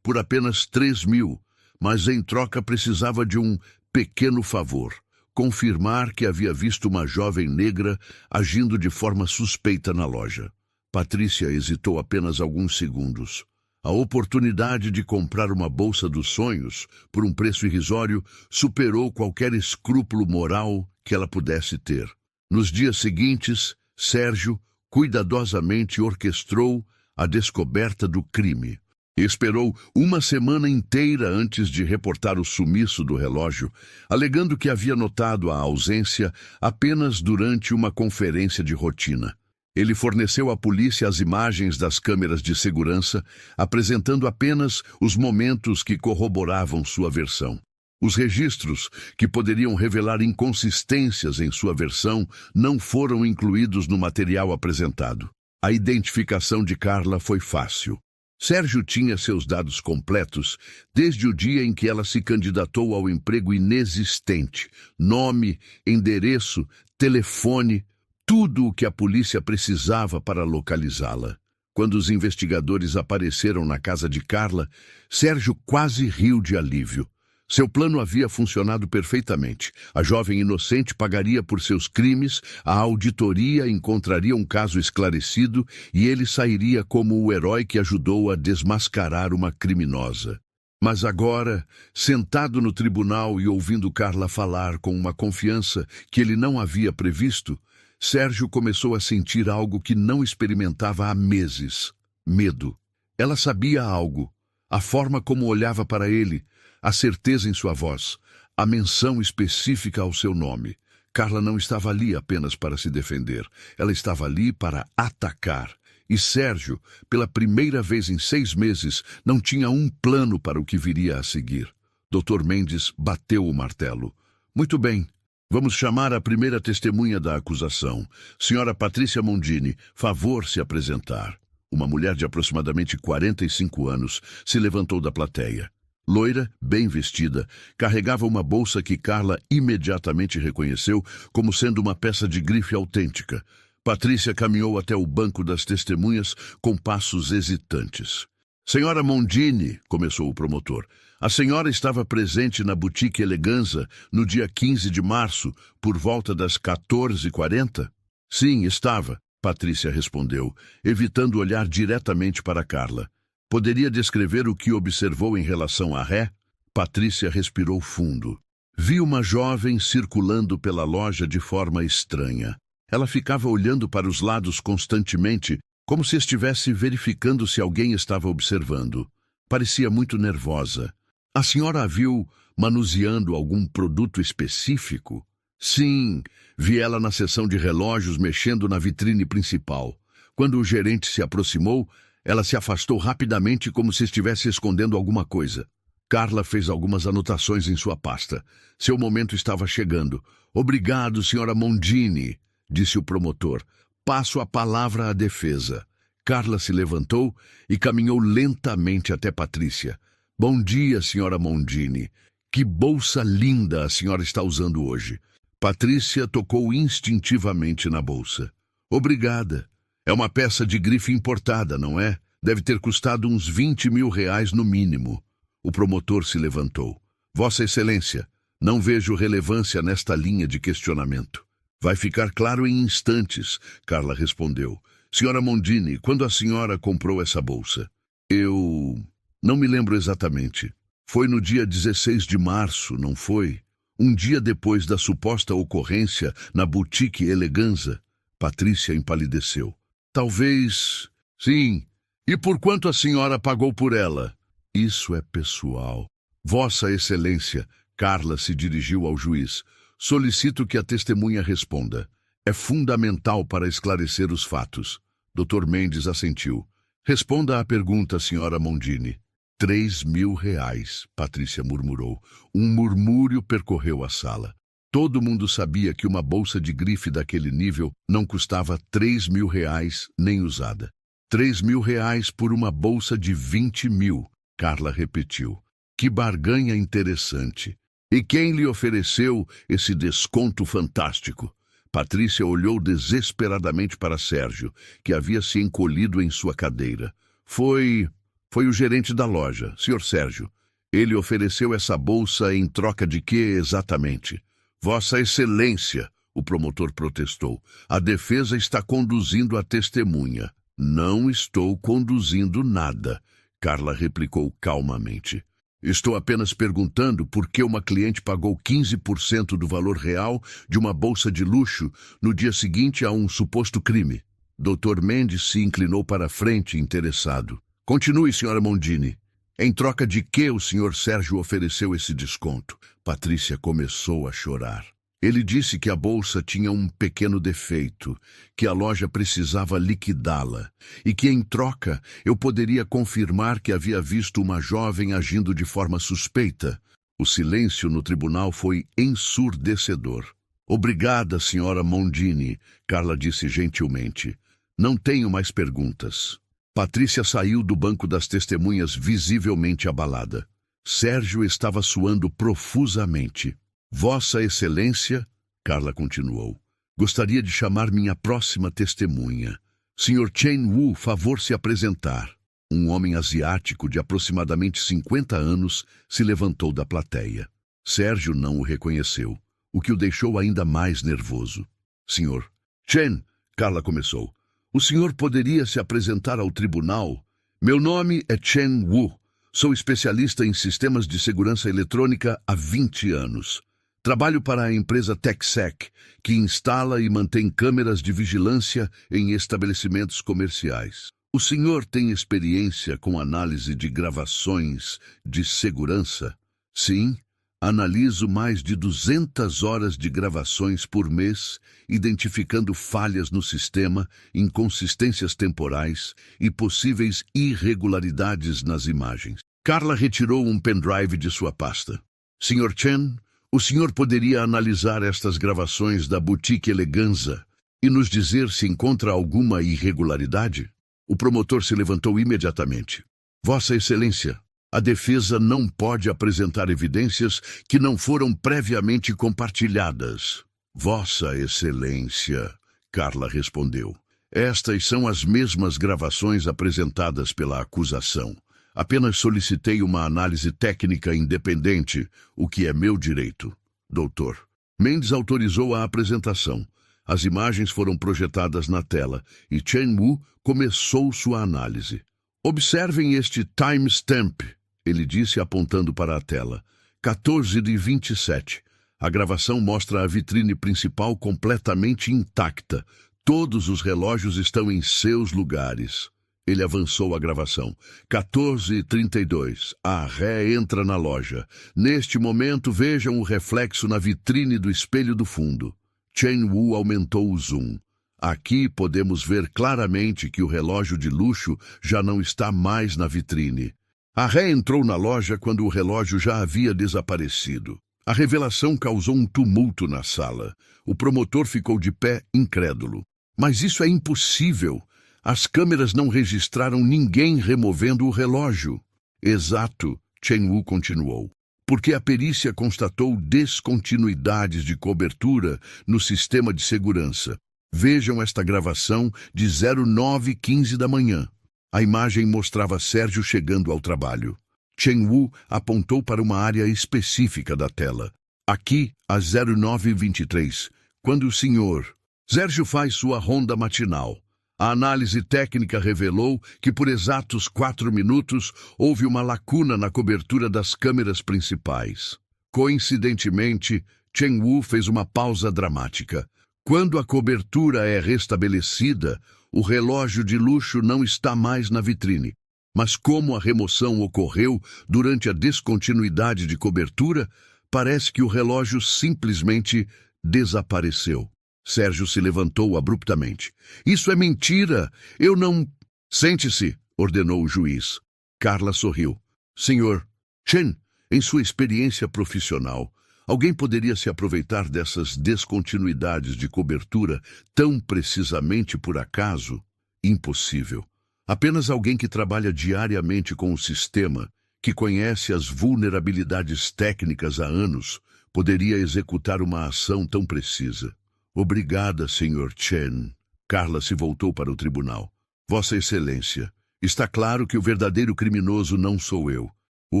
por apenas 3 mil, mas em troca precisava de um pequeno favor: confirmar que havia visto uma jovem negra agindo de forma suspeita na loja. Patrícia hesitou apenas alguns segundos. A oportunidade de comprar uma bolsa dos sonhos por um preço irrisório superou qualquer escrúpulo moral que ela pudesse ter. Nos dias seguintes, Sérgio cuidadosamente orquestrou a descoberta do crime. Esperou uma semana inteira antes de reportar o sumiço do relógio, alegando que havia notado a ausência apenas durante uma conferência de rotina. Ele forneceu à polícia as imagens das câmeras de segurança, apresentando apenas os momentos que corroboravam sua versão. Os registros, que poderiam revelar inconsistências em sua versão, não foram incluídos no material apresentado. A identificação de Carla foi fácil. Sérgio tinha seus dados completos desde o dia em que ela se candidatou ao emprego inexistente: nome, endereço, telefone, tudo o que a polícia precisava para localizá-la. Quando os investigadores apareceram na casa de Carla, Sérgio quase riu de alívio. Seu plano havia funcionado perfeitamente. A jovem inocente pagaria por seus crimes, a auditoria encontraria um caso esclarecido e ele sairia como o herói que ajudou a desmascarar uma criminosa. Mas agora, sentado no tribunal e ouvindo Carla falar com uma confiança que ele não havia previsto, Sérgio começou a sentir algo que não experimentava há meses: medo. Ela sabia algo, a forma como olhava para ele, a certeza em sua voz, a menção específica ao seu nome. Carla não estava ali apenas para se defender, ela estava ali para atacar. E Sérgio, pela primeira vez em 6 meses, não tinha um plano para o que viria a seguir. Dr. Mendes bateu o martelo. Muito bem. Vamos chamar a primeira testemunha da acusação. Senhora Patrícia Mondini, favor se apresentar. Uma mulher de aproximadamente 45 anos se levantou da plateia. Loira, bem vestida, carregava uma bolsa que Carla imediatamente reconheceu como sendo uma peça de grife autêntica. Patrícia caminhou até o banco das testemunhas com passos hesitantes. Senhora Mondini, começou o promotor, a senhora estava presente na Boutique Eleganza no dia 15 de março, por volta das 14h40? Sim, estava, Patrícia respondeu, evitando olhar diretamente para Carla. Poderia descrever o que observou em relação à ré? Patrícia respirou fundo. Vi uma jovem circulando pela loja de forma estranha. Ela ficava olhando para os lados constantemente, como se estivesse verificando se alguém estava observando. Parecia muito nervosa. A senhora a viu manuseando algum produto específico? Sim, vi ela na seção de relógios mexendo na vitrine principal. Quando o gerente se aproximou, ela se afastou rapidamente como se estivesse escondendo alguma coisa. Carla fez algumas anotações em sua pasta. Seu momento estava chegando. Obrigado, senhora Mondini, disse o promotor. Passo a palavra à defesa. Carla se levantou e caminhou lentamente até Patrícia. Bom dia, senhora Mondini. Que bolsa linda a senhora está usando hoje. Patrícia tocou instintivamente na bolsa. Obrigada. É uma peça de grife importada, não é? Deve ter custado uns 20 mil reais no mínimo. O promotor se levantou. Vossa Excelência, não vejo relevância nesta linha de questionamento. Vai ficar claro em instantes, Carla respondeu. Senhora Mondini, quando a senhora comprou essa bolsa? Eu não me lembro exatamente. Foi no dia 16 de março, não foi? Um dia depois da suposta ocorrência na Boutique Eleganza. Patrícia empalideceu. Talvez... Sim. E por quanto a senhora pagou por ela? Isso é pessoal. Vossa Excelência, Carla se dirigiu ao juiz. Solicito que a testemunha responda. É fundamental para esclarecer os fatos. Dr. Mendes assentiu. Responda à pergunta, senhora Mondini. 3 mil reais, Patrícia murmurou. Um murmúrio percorreu a sala. Todo mundo sabia que uma bolsa de grife daquele nível não custava 3 mil reais, nem usada. 3 mil reais por uma bolsa de 20 mil, Carla repetiu. Que barganha interessante. E quem lhe ofereceu esse desconto fantástico? Patrícia olhou desesperadamente para Sérgio, que havia se encolhido em sua cadeira. Foi o gerente da loja, Sr. Sérgio. Ele ofereceu essa bolsa em troca de quê exatamente? Vossa Excelência, o promotor protestou. A defesa está conduzindo a testemunha. Não estou conduzindo nada, Carla replicou calmamente. Estou apenas perguntando por que uma cliente pagou 15% do valor real de uma bolsa de luxo no dia seguinte a um suposto crime. Dr. Mendes se inclinou para a frente, interessado. Continue, senhora Mondini. Em troca de que o senhor Sérgio ofereceu esse desconto? Patrícia começou a chorar. Ele disse que a bolsa tinha um pequeno defeito, que a loja precisava liquidá-la e que, em troca, eu poderia confirmar que havia visto uma jovem agindo de forma suspeita. O silêncio no tribunal foi ensurdecedor. Obrigada, senhora Mondini, Carla disse gentilmente. Não tenho mais perguntas. Patrícia saiu do banco das testemunhas visivelmente abalada. Sérgio estava suando profusamente. Vossa Excelência, Carla continuou, Gostaria de chamar minha próxima testemunha. Sr. Chen Wu, favor se apresentar. Um homem asiático de aproximadamente 50 anos se levantou da plateia. Sérgio não o reconheceu, o que o deixou ainda mais nervoso. Senhor Chen, Carla começou. O senhor poderia se apresentar ao tribunal? Meu nome é Chen Wu. Sou especialista em sistemas de segurança eletrônica há 20 anos. Trabalho para a empresa TechSec, que instala e mantém câmeras de vigilância em estabelecimentos comerciais. O senhor tem experiência com análise de gravações de segurança? Sim, analiso mais de 200 horas de gravações por mês, identificando falhas no sistema, inconsistências temporais e possíveis irregularidades nas imagens. Carla retirou um pendrive de sua pasta. Sr. Chen, o senhor poderia analisar estas gravações da Boutique Eleganza e nos dizer se encontra alguma irregularidade? O promotor se levantou imediatamente. Vossa Excelência, a defesa não pode apresentar evidências que não foram previamente compartilhadas. Vossa Excelência, Carla respondeu. Estas são as mesmas gravações apresentadas pela acusação. Apenas solicitei uma análise técnica independente, o que é meu direito. Doutor. Mendes autorizou a apresentação. As imagens foram projetadas na tela e Chen Wu começou sua análise. Observem este timestamp, ele disse apontando para a tela. 14:27. A gravação mostra a vitrine principal completamente intacta. Todos os relógios estão em seus lugares. Ele avançou a gravação. 14:32. A ré entra na loja. Neste momento, vejam o reflexo na vitrine do espelho do fundo. Chen Wu aumentou o zoom. Aqui podemos ver claramente que o relógio de luxo já não está mais na vitrine. A ré entrou na loja quando o relógio já havia desaparecido. A revelação causou um tumulto na sala. O promotor ficou de pé, incrédulo. Mas isso é impossível. As câmeras não registraram ninguém removendo o relógio. Exato, Chen Wu continuou. Porque a perícia constatou descontinuidades de cobertura no sistema de segurança. Vejam esta gravação de 09:15 da manhã. A imagem mostrava Sérgio chegando ao trabalho. Chen Wu apontou para uma área específica da tela. Aqui, às 09:23, quando o senhor Sérgio faz sua ronda matinal. A análise técnica revelou que por exatos 4 minutos houve uma lacuna na cobertura das câmeras principais. Coincidentemente, Chen Wu fez uma pausa dramática. Quando a cobertura é restabelecida, o relógio de luxo não está mais na vitrine. Mas como a remoção ocorreu durante a descontinuidade de cobertura, parece que o relógio simplesmente desapareceu. Sérgio se levantou abruptamente. Isso é mentira! Eu não... Sente-se, ordenou o juiz. Carla sorriu. Senhor Chen, em sua experiência profissional, alguém poderia se aproveitar dessas descontinuidades de cobertura tão precisamente por acaso? Impossível. Apenas alguém que trabalha diariamente com o sistema, que conhece as vulnerabilidades técnicas há anos, poderia executar uma ação tão precisa. Obrigada, Sr. Chen. Carla se voltou para o tribunal. Vossa Excelência, está claro que o verdadeiro criminoso não sou eu. O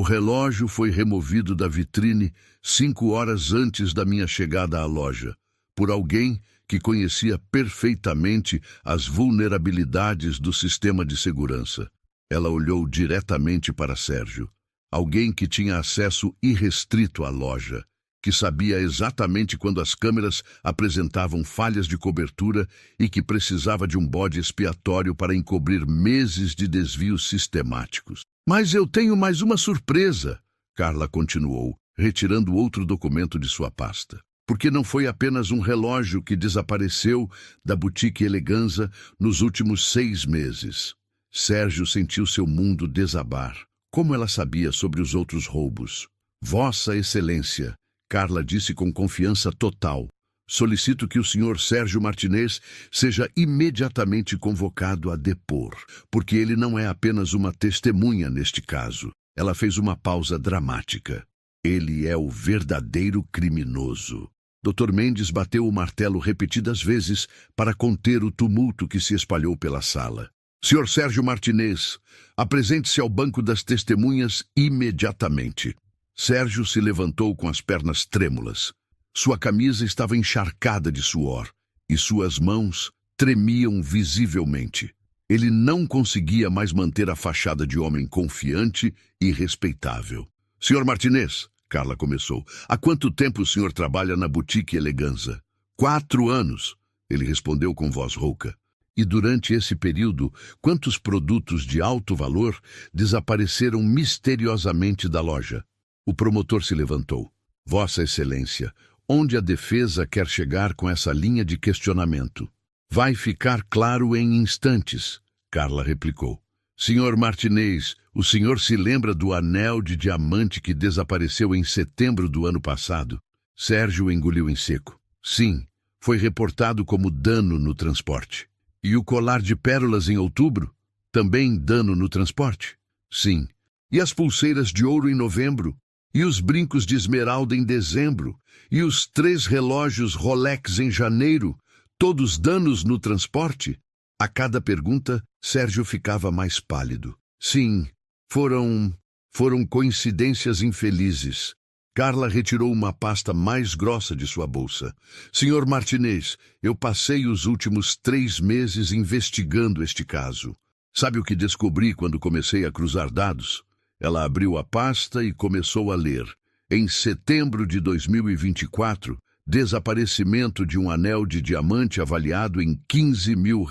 relógio foi removido da vitrine 5 horas antes da minha chegada à loja, por alguém que conhecia perfeitamente as vulnerabilidades do sistema de segurança. Ela olhou diretamente para Sérgio. Alguém que tinha acesso irrestrito à loja, que sabia exatamente quando as câmeras apresentavam falhas de cobertura e que precisava de um bode expiatório para encobrir meses de desvios sistemáticos. Mas eu tenho mais uma surpresa, Carla continuou, retirando outro documento de sua pasta. Porque não foi apenas um relógio que desapareceu da Boutique Eleganza nos últimos 6 meses. Sérgio sentiu seu mundo desabar. Como ela sabia sobre os outros roubos? Vossa Excelência, Carla disse com confiança total. Solicito que o senhor Sérgio Martinez seja imediatamente convocado a depor, porque ele não é apenas uma testemunha neste caso. Ela fez uma pausa dramática. Ele é o verdadeiro criminoso. Dr. Mendes bateu o martelo repetidas vezes para conter o tumulto que se espalhou pela sala. Sr. Sérgio Martinez, apresente-se ao banco das testemunhas imediatamente. Sérgio se levantou com as pernas trêmulas. Sua camisa estava encharcada de suor e suas mãos tremiam visivelmente. Ele não conseguia mais manter a fachada de homem confiante e respeitável. Sr. Martinez, Carla começou, há quanto tempo o senhor trabalha na Boutique Eleganza? 4 anos, ele respondeu com voz rouca. E durante esse período, quantos produtos de alto valor desapareceram misteriosamente da loja? O promotor se levantou. Vossa Excelência, onde a defesa quer chegar com essa linha de questionamento? Vai ficar claro em instantes, Carla replicou. Senhor Martinez, o senhor se lembra do anel de diamante que desapareceu em setembro do ano passado? Sérgio engoliu em seco. Sim, foi reportado como dano no transporte. E o colar de pérolas em outubro? Também dano no transporte? Sim. E as pulseiras de ouro em novembro? E os brincos de esmeralda em dezembro? E os 3 relógios Rolex em janeiro? Todos danos no transporte? A cada pergunta, Sérgio ficava mais pálido. Sim, foram coincidências infelizes. Carla retirou uma pasta mais grossa de sua bolsa. Senhor Martinez, eu passei os últimos 3 meses investigando este caso. Sabe o que descobri quando comecei a cruzar dados? Ela abriu a pasta e começou a ler. Em setembro de 2024, desaparecimento de um anel de diamante avaliado em R$15 mil.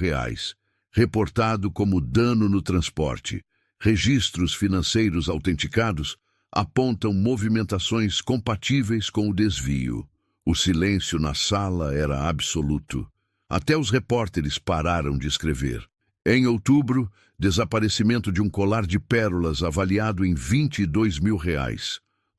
Reportado como dano no transporte. Registros financeiros autenticados apontam movimentações compatíveis com o desvio. O silêncio na sala era absoluto. Até os repórteres pararam de escrever. Em outubro, desaparecimento de um colar de pérolas avaliado em R$22 mil.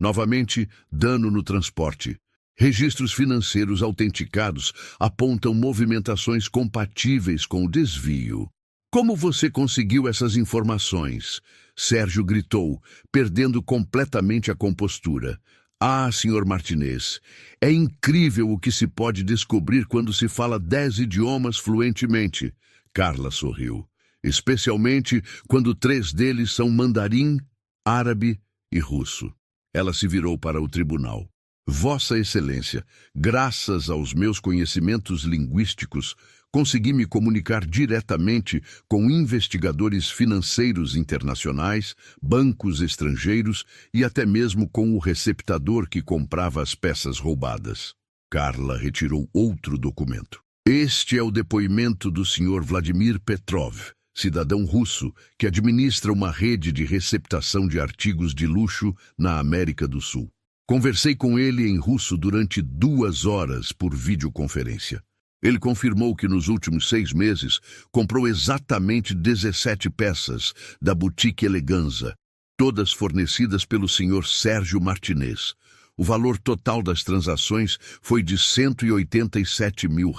Novamente, dano no transporte. Registros financeiros autenticados apontam movimentações compatíveis com o desvio. Como você conseguiu essas informações? Sérgio gritou, perdendo completamente a compostura. Ah, Sr. Martinez, é incrível o que se pode descobrir quando se fala 10 idiomas fluentemente. Carla sorriu. Especialmente quando 3 deles são mandarim, árabe e russo. Ela se virou para o tribunal. Vossa Excelência, graças aos meus conhecimentos linguísticos, consegui me comunicar diretamente com investigadores financeiros internacionais, bancos estrangeiros e até mesmo com o receptador que comprava as peças roubadas. Carla retirou outro documento. Este é o depoimento do Sr. Vladimir Petrov, cidadão russo que administra uma rede de receptação de artigos de luxo na América do Sul. Conversei com ele em russo durante 2 horas por videoconferência. Ele confirmou que nos últimos 6 meses comprou exatamente 17 peças da Boutique Eleganza, todas fornecidas pelo Sr. Sérgio Martinez. O valor total das transações foi de R$187 mil.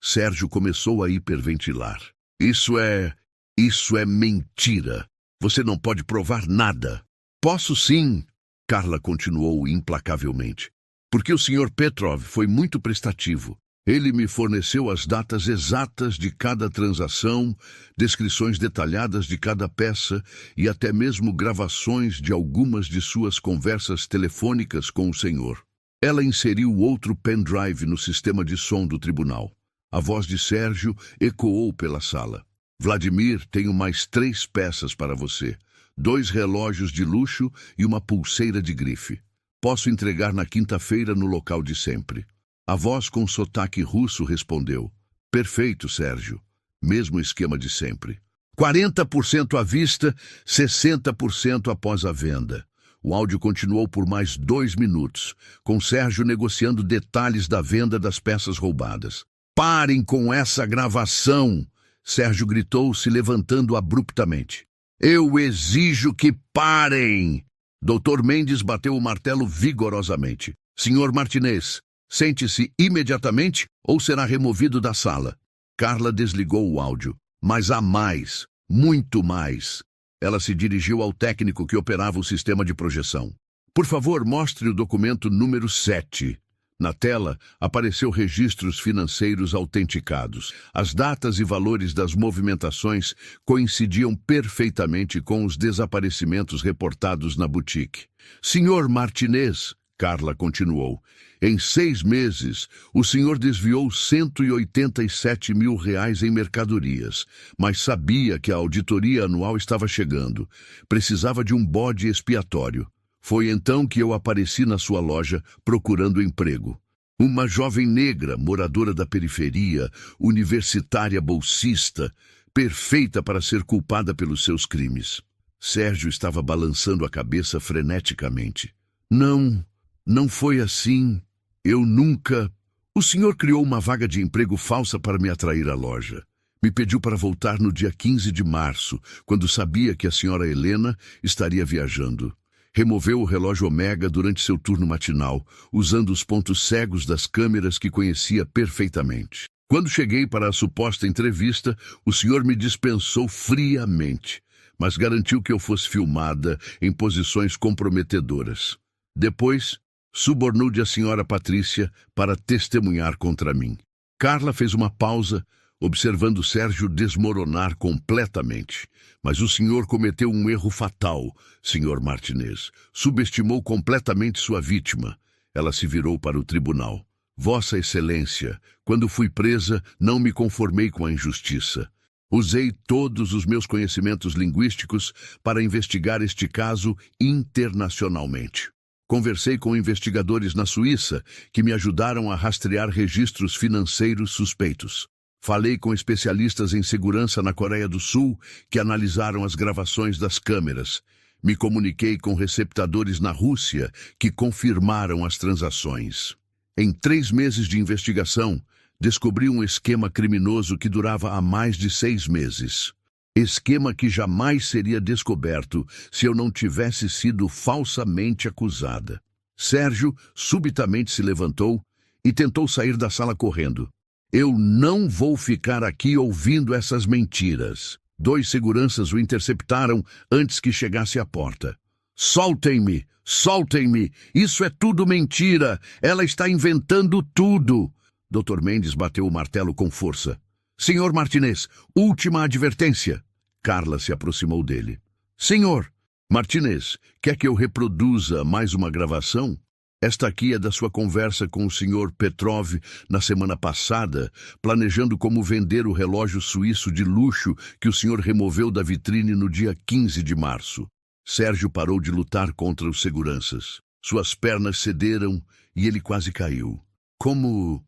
Sérgio começou a hiperventilar. Isso é mentira. Você não pode provar nada. Posso sim, Carla continuou implacavelmente. Porque o Sr. Petrov foi muito prestativo. Ele me forneceu as datas exatas de cada transação, descrições detalhadas de cada peça e até mesmo gravações de algumas de suas conversas telefônicas com o senhor. Ela inseriu outro pendrive no sistema de som do tribunal. A voz de Sérgio ecoou pela sala. Vladimir, tenho mais 3 peças para você. 2 relógios de luxo e uma pulseira de grife. Posso entregar na quinta-feira no local de sempre. A voz com sotaque russo respondeu. Perfeito, Sérgio. Mesmo esquema de sempre. 40% à vista, 60% após a venda. O áudio continuou por mais 2 minutos, com Sérgio negociando detalhes da venda das peças roubadas. Parem com essa gravação! Sérgio gritou, se levantando abruptamente. Eu exijo que parem! Dr. Mendes bateu o martelo vigorosamente. Sr. Martinez, sente-se imediatamente ou será removido da sala. Carla desligou o áudio. Mas há mais, muito mais. Ela se dirigiu ao técnico que operava o sistema de projeção. Por favor, mostre o documento número 7. Na tela, apareceu registros financeiros autenticados. As datas e valores das movimentações coincidiam perfeitamente com os desaparecimentos reportados na boutique. Senhor Martinez, Carla continuou, em 6 meses, o senhor desviou R$ 187 mil em mercadorias, mas sabia que a auditoria anual estava chegando. Precisava de um bode expiatório. Foi então que eu apareci na sua loja procurando emprego. Uma jovem negra, moradora da periferia, universitária bolsista, perfeita para ser culpada pelos seus crimes. Sérgio estava balançando a cabeça freneticamente. Não foi assim. Eu nunca... O senhor criou uma vaga de emprego falsa para me atrair à loja. Me pediu para voltar no dia 15 de março, quando sabia que a senhora Helena estaria viajando. Removeu o relógio Omega durante seu turno matinal, usando os pontos cegos das câmeras que conhecia perfeitamente. Quando cheguei para a suposta entrevista, o senhor me dispensou friamente, mas garantiu que eu fosse filmada em posições comprometedoras. Depois, subornou-de a senhora Patrícia para testemunhar contra mim. Carla fez uma pausa, observando Sérgio desmoronar completamente. Mas o senhor cometeu um erro fatal, senhor Martinez. Subestimou completamente sua vítima. Ela se virou para o tribunal. Vossa Excelência, quando fui presa, não me conformei com a injustiça. Usei todos os meus conhecimentos linguísticos para investigar este caso internacionalmente. Conversei com investigadores na Suíça que me ajudaram a rastrear registros financeiros suspeitos. Falei com especialistas em segurança na Coreia do Sul que analisaram as gravações das câmeras. Me comuniquei com receptadores na Rússia que confirmaram as transações. Em 3 meses de investigação, descobri um esquema criminoso que durava há mais de 6 meses. Esquema que jamais seria descoberto se eu não tivesse sido falsamente acusada. Sérgio subitamente se levantou e tentou sair da sala correndo. Eu não vou ficar aqui ouvindo essas mentiras. 2 seguranças o interceptaram antes que chegasse à porta. Soltem-me! Soltem-me! Isso é tudo mentira! Ela está inventando tudo! Dr. Mendes bateu o martelo com força. Senhor Martinez, última advertência. Carla se aproximou dele. Senhor, Martinez, quer que eu reproduza mais uma gravação? Esta aqui é da sua conversa com o Sr. Petrov na semana passada, planejando como vender o relógio suíço de luxo que o senhor removeu da vitrine no dia 15 de março. Sérgio parou de lutar contra os seguranças. Suas pernas cederam e ele quase caiu. Como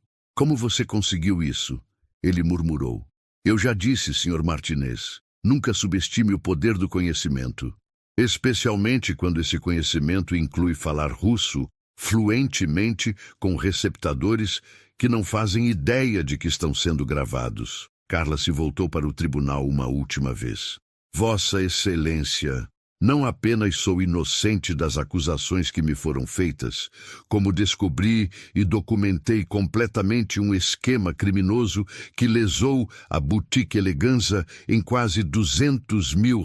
você conseguiu isso? Ele murmurou. Eu já disse, Sr. Martinez, nunca subestime o poder do conhecimento. Especialmente quando esse conhecimento inclui falar russo fluentemente com receptadores que não fazem ideia de que estão sendo gravados. Carla se voltou para o tribunal uma última vez. Vossa Excelência, não apenas sou inocente das acusações que me foram feitas, como descobri e documentei completamente um esquema criminoso que lesou a Boutique Eleganza em quase R$ 200 mil.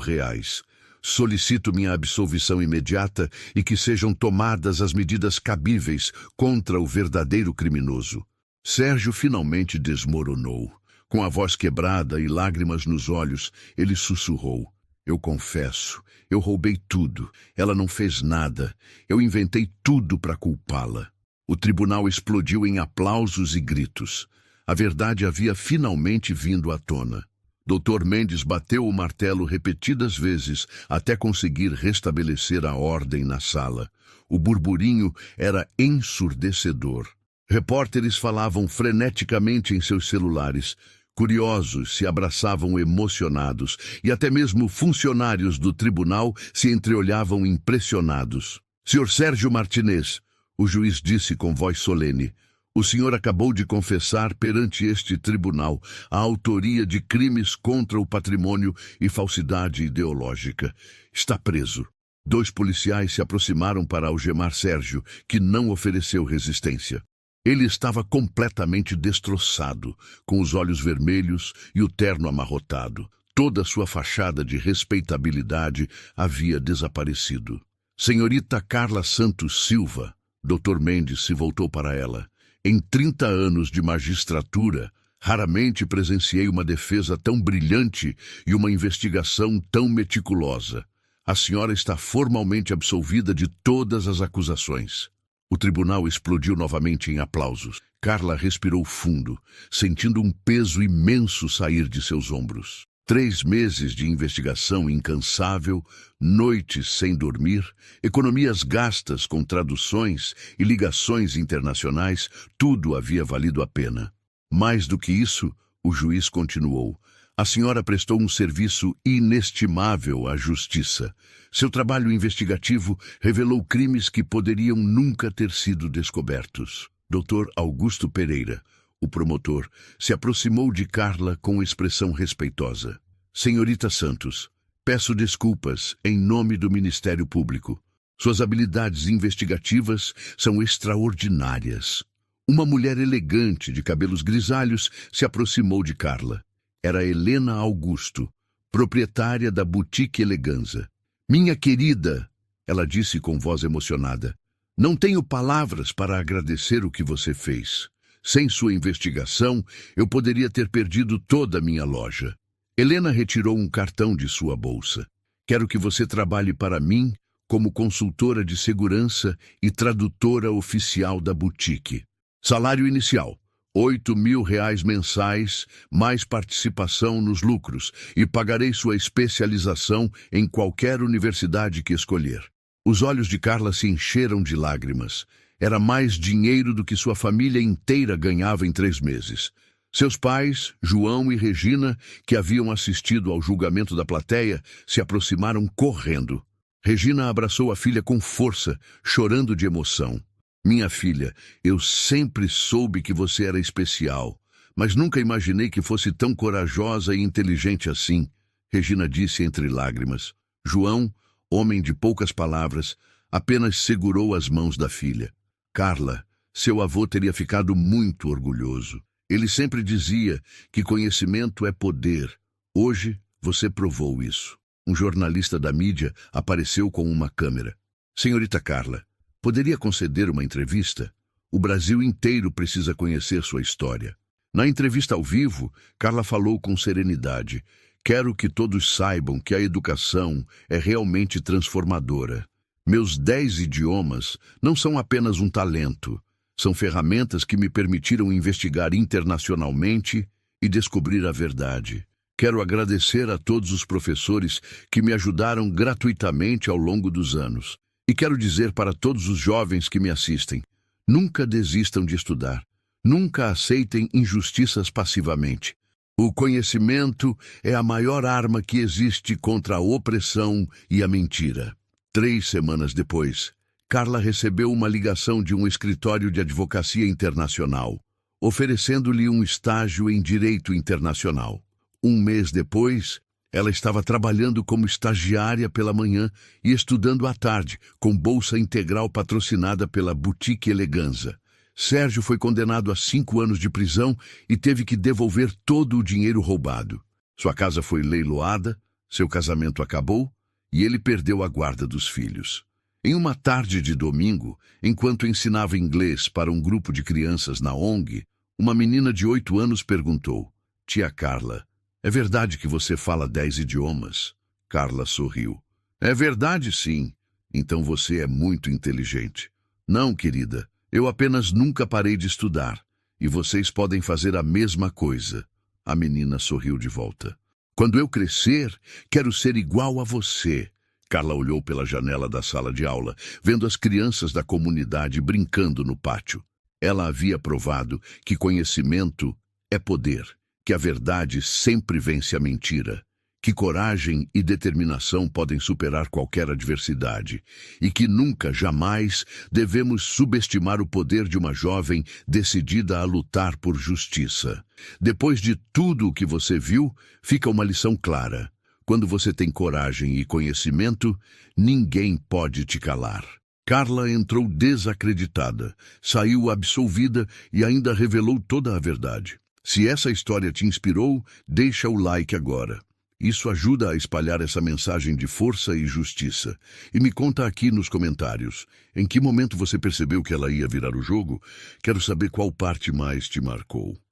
Solicito minha absolvição imediata e que sejam tomadas as medidas cabíveis contra o verdadeiro criminoso. Sérgio finalmente desmoronou. Com a voz quebrada e lágrimas nos olhos, ele sussurrou. Eu confesso, eu roubei tudo. Ela não fez nada. Eu inventei tudo para culpá-la. O tribunal explodiu em aplausos e gritos. A verdade havia finalmente vindo à tona. Dr. Mendes bateu o martelo repetidas vezes até conseguir restabelecer a ordem na sala. O burburinho era ensurdecedor. Repórteres falavam freneticamente em seus celulares. Curiosos se abraçavam emocionados e até mesmo funcionários do tribunal se entreolhavam impressionados. Sr. Sérgio Martinez, o juiz disse com voz solene, o senhor acabou de confessar perante este tribunal a autoria de crimes contra o patrimônio e falsidade ideológica. Está preso. 2 policiais se aproximaram para algemar Sérgio, que não ofereceu resistência. Ele estava completamente destroçado, com os olhos vermelhos e o terno amarrotado. Toda sua fachada de respeitabilidade havia desaparecido. Senhorita Carla Santos Silva, Dr. Mendes se voltou para ela. Em 30 anos de magistratura, raramente presenciei uma defesa tão brilhante e uma investigação tão meticulosa. A senhora está formalmente absolvida de todas as acusações. O tribunal explodiu novamente em aplausos. Carla respirou fundo, sentindo um peso imenso sair de seus ombros. 3 meses de investigação incansável, noites sem dormir, economias gastas com traduções e ligações internacionais, tudo havia valido a pena. Mais do que isso, o juiz continuou. A senhora prestou um serviço inestimável à justiça. Seu trabalho investigativo revelou crimes que poderiam nunca ter sido descobertos. Dr. Augusto Pereira, o promotor, se aproximou de Carla com expressão respeitosa. Senhorita Santos, peço desculpas em nome do Ministério Público. Suas habilidades investigativas são extraordinárias. Uma mulher elegante de cabelos grisalhos se aproximou de Carla. Era Helena Augusto, proprietária da Boutique Eleganza. Minha querida, ela disse com voz emocionada, não tenho palavras para agradecer o que você fez. Sem sua investigação, eu poderia ter perdido toda a minha loja. Helena retirou um cartão de sua bolsa. Quero que você trabalhe para mim como consultora de segurança e tradutora oficial da boutique. Salário inicial, R$ 8.000 mensais, mais participação nos lucros, e pagarei sua especialização em qualquer universidade que escolher. Os olhos de Carla se encheram de lágrimas. Era mais dinheiro do que sua família inteira ganhava em 3 meses. Seus pais, João e Regina, que haviam assistido ao julgamento da plateia, se aproximaram correndo. Regina abraçou a filha com força, chorando de emoção. Minha filha, eu sempre soube que você era especial, mas nunca imaginei que fosse tão corajosa e inteligente assim, Regina disse entre lágrimas. João, homem de poucas palavras, apenas segurou as mãos da filha. Carla, seu avô teria ficado muito orgulhoso. Ele sempre dizia que conhecimento é poder. Hoje, você provou isso. Um jornalista da mídia apareceu com uma câmera. Senhorita Carla, poderia conceder uma entrevista? O Brasil inteiro precisa conhecer sua história. Na entrevista ao vivo, Carla falou com serenidade. Quero que todos saibam que a educação é realmente transformadora. Meus 10 idiomas não são apenas um talento. São ferramentas que me permitiram investigar internacionalmente e descobrir a verdade. Quero agradecer a todos os professores que me ajudaram gratuitamente ao longo dos anos. E quero dizer para todos os jovens que me assistem, nunca desistam de estudar. Nunca aceitem injustiças passivamente. O conhecimento é a maior arma que existe contra a opressão e a mentira. 3 semanas depois, Carla recebeu uma ligação de um escritório de advocacia internacional, oferecendo-lhe um estágio em direito internacional. 1 mês depois, ela estava trabalhando como estagiária pela manhã e estudando à tarde, com bolsa integral patrocinada pela Boutique Eleganza. Sérgio foi condenado a 5 anos de prisão e teve que devolver todo o dinheiro roubado. Sua casa foi leiloada, seu casamento acabou e ele perdeu a guarda dos filhos. Em uma tarde de domingo, enquanto ensinava inglês para um grupo de crianças na ONG, uma menina de 8 anos perguntou, Tia Carla, é verdade que você fala 10 idiomas? Carla sorriu. É verdade, sim. Então você é muito inteligente. Não, querida. Eu apenas nunca parei de estudar, e vocês podem fazer a mesma coisa. A menina sorriu de volta. Quando eu crescer, quero ser igual a você. Carla olhou pela janela da sala de aula, vendo as crianças da comunidade brincando no pátio. Ela havia provado que conhecimento é poder, que a verdade sempre vence a mentira, que coragem e determinação podem superar qualquer adversidade e que nunca, jamais, devemos subestimar o poder de uma jovem decidida a lutar por justiça. Depois de tudo o que você viu, fica uma lição clara. Quando você tem coragem e conhecimento, ninguém pode te calar. Carla entrou desacreditada, saiu absolvida e ainda revelou toda a verdade. Se essa história te inspirou, deixa o like agora. Isso ajuda a espalhar essa mensagem de força e justiça. E me conta aqui nos comentários, em que momento você percebeu que ela ia virar o jogo? Quero saber qual parte mais te marcou.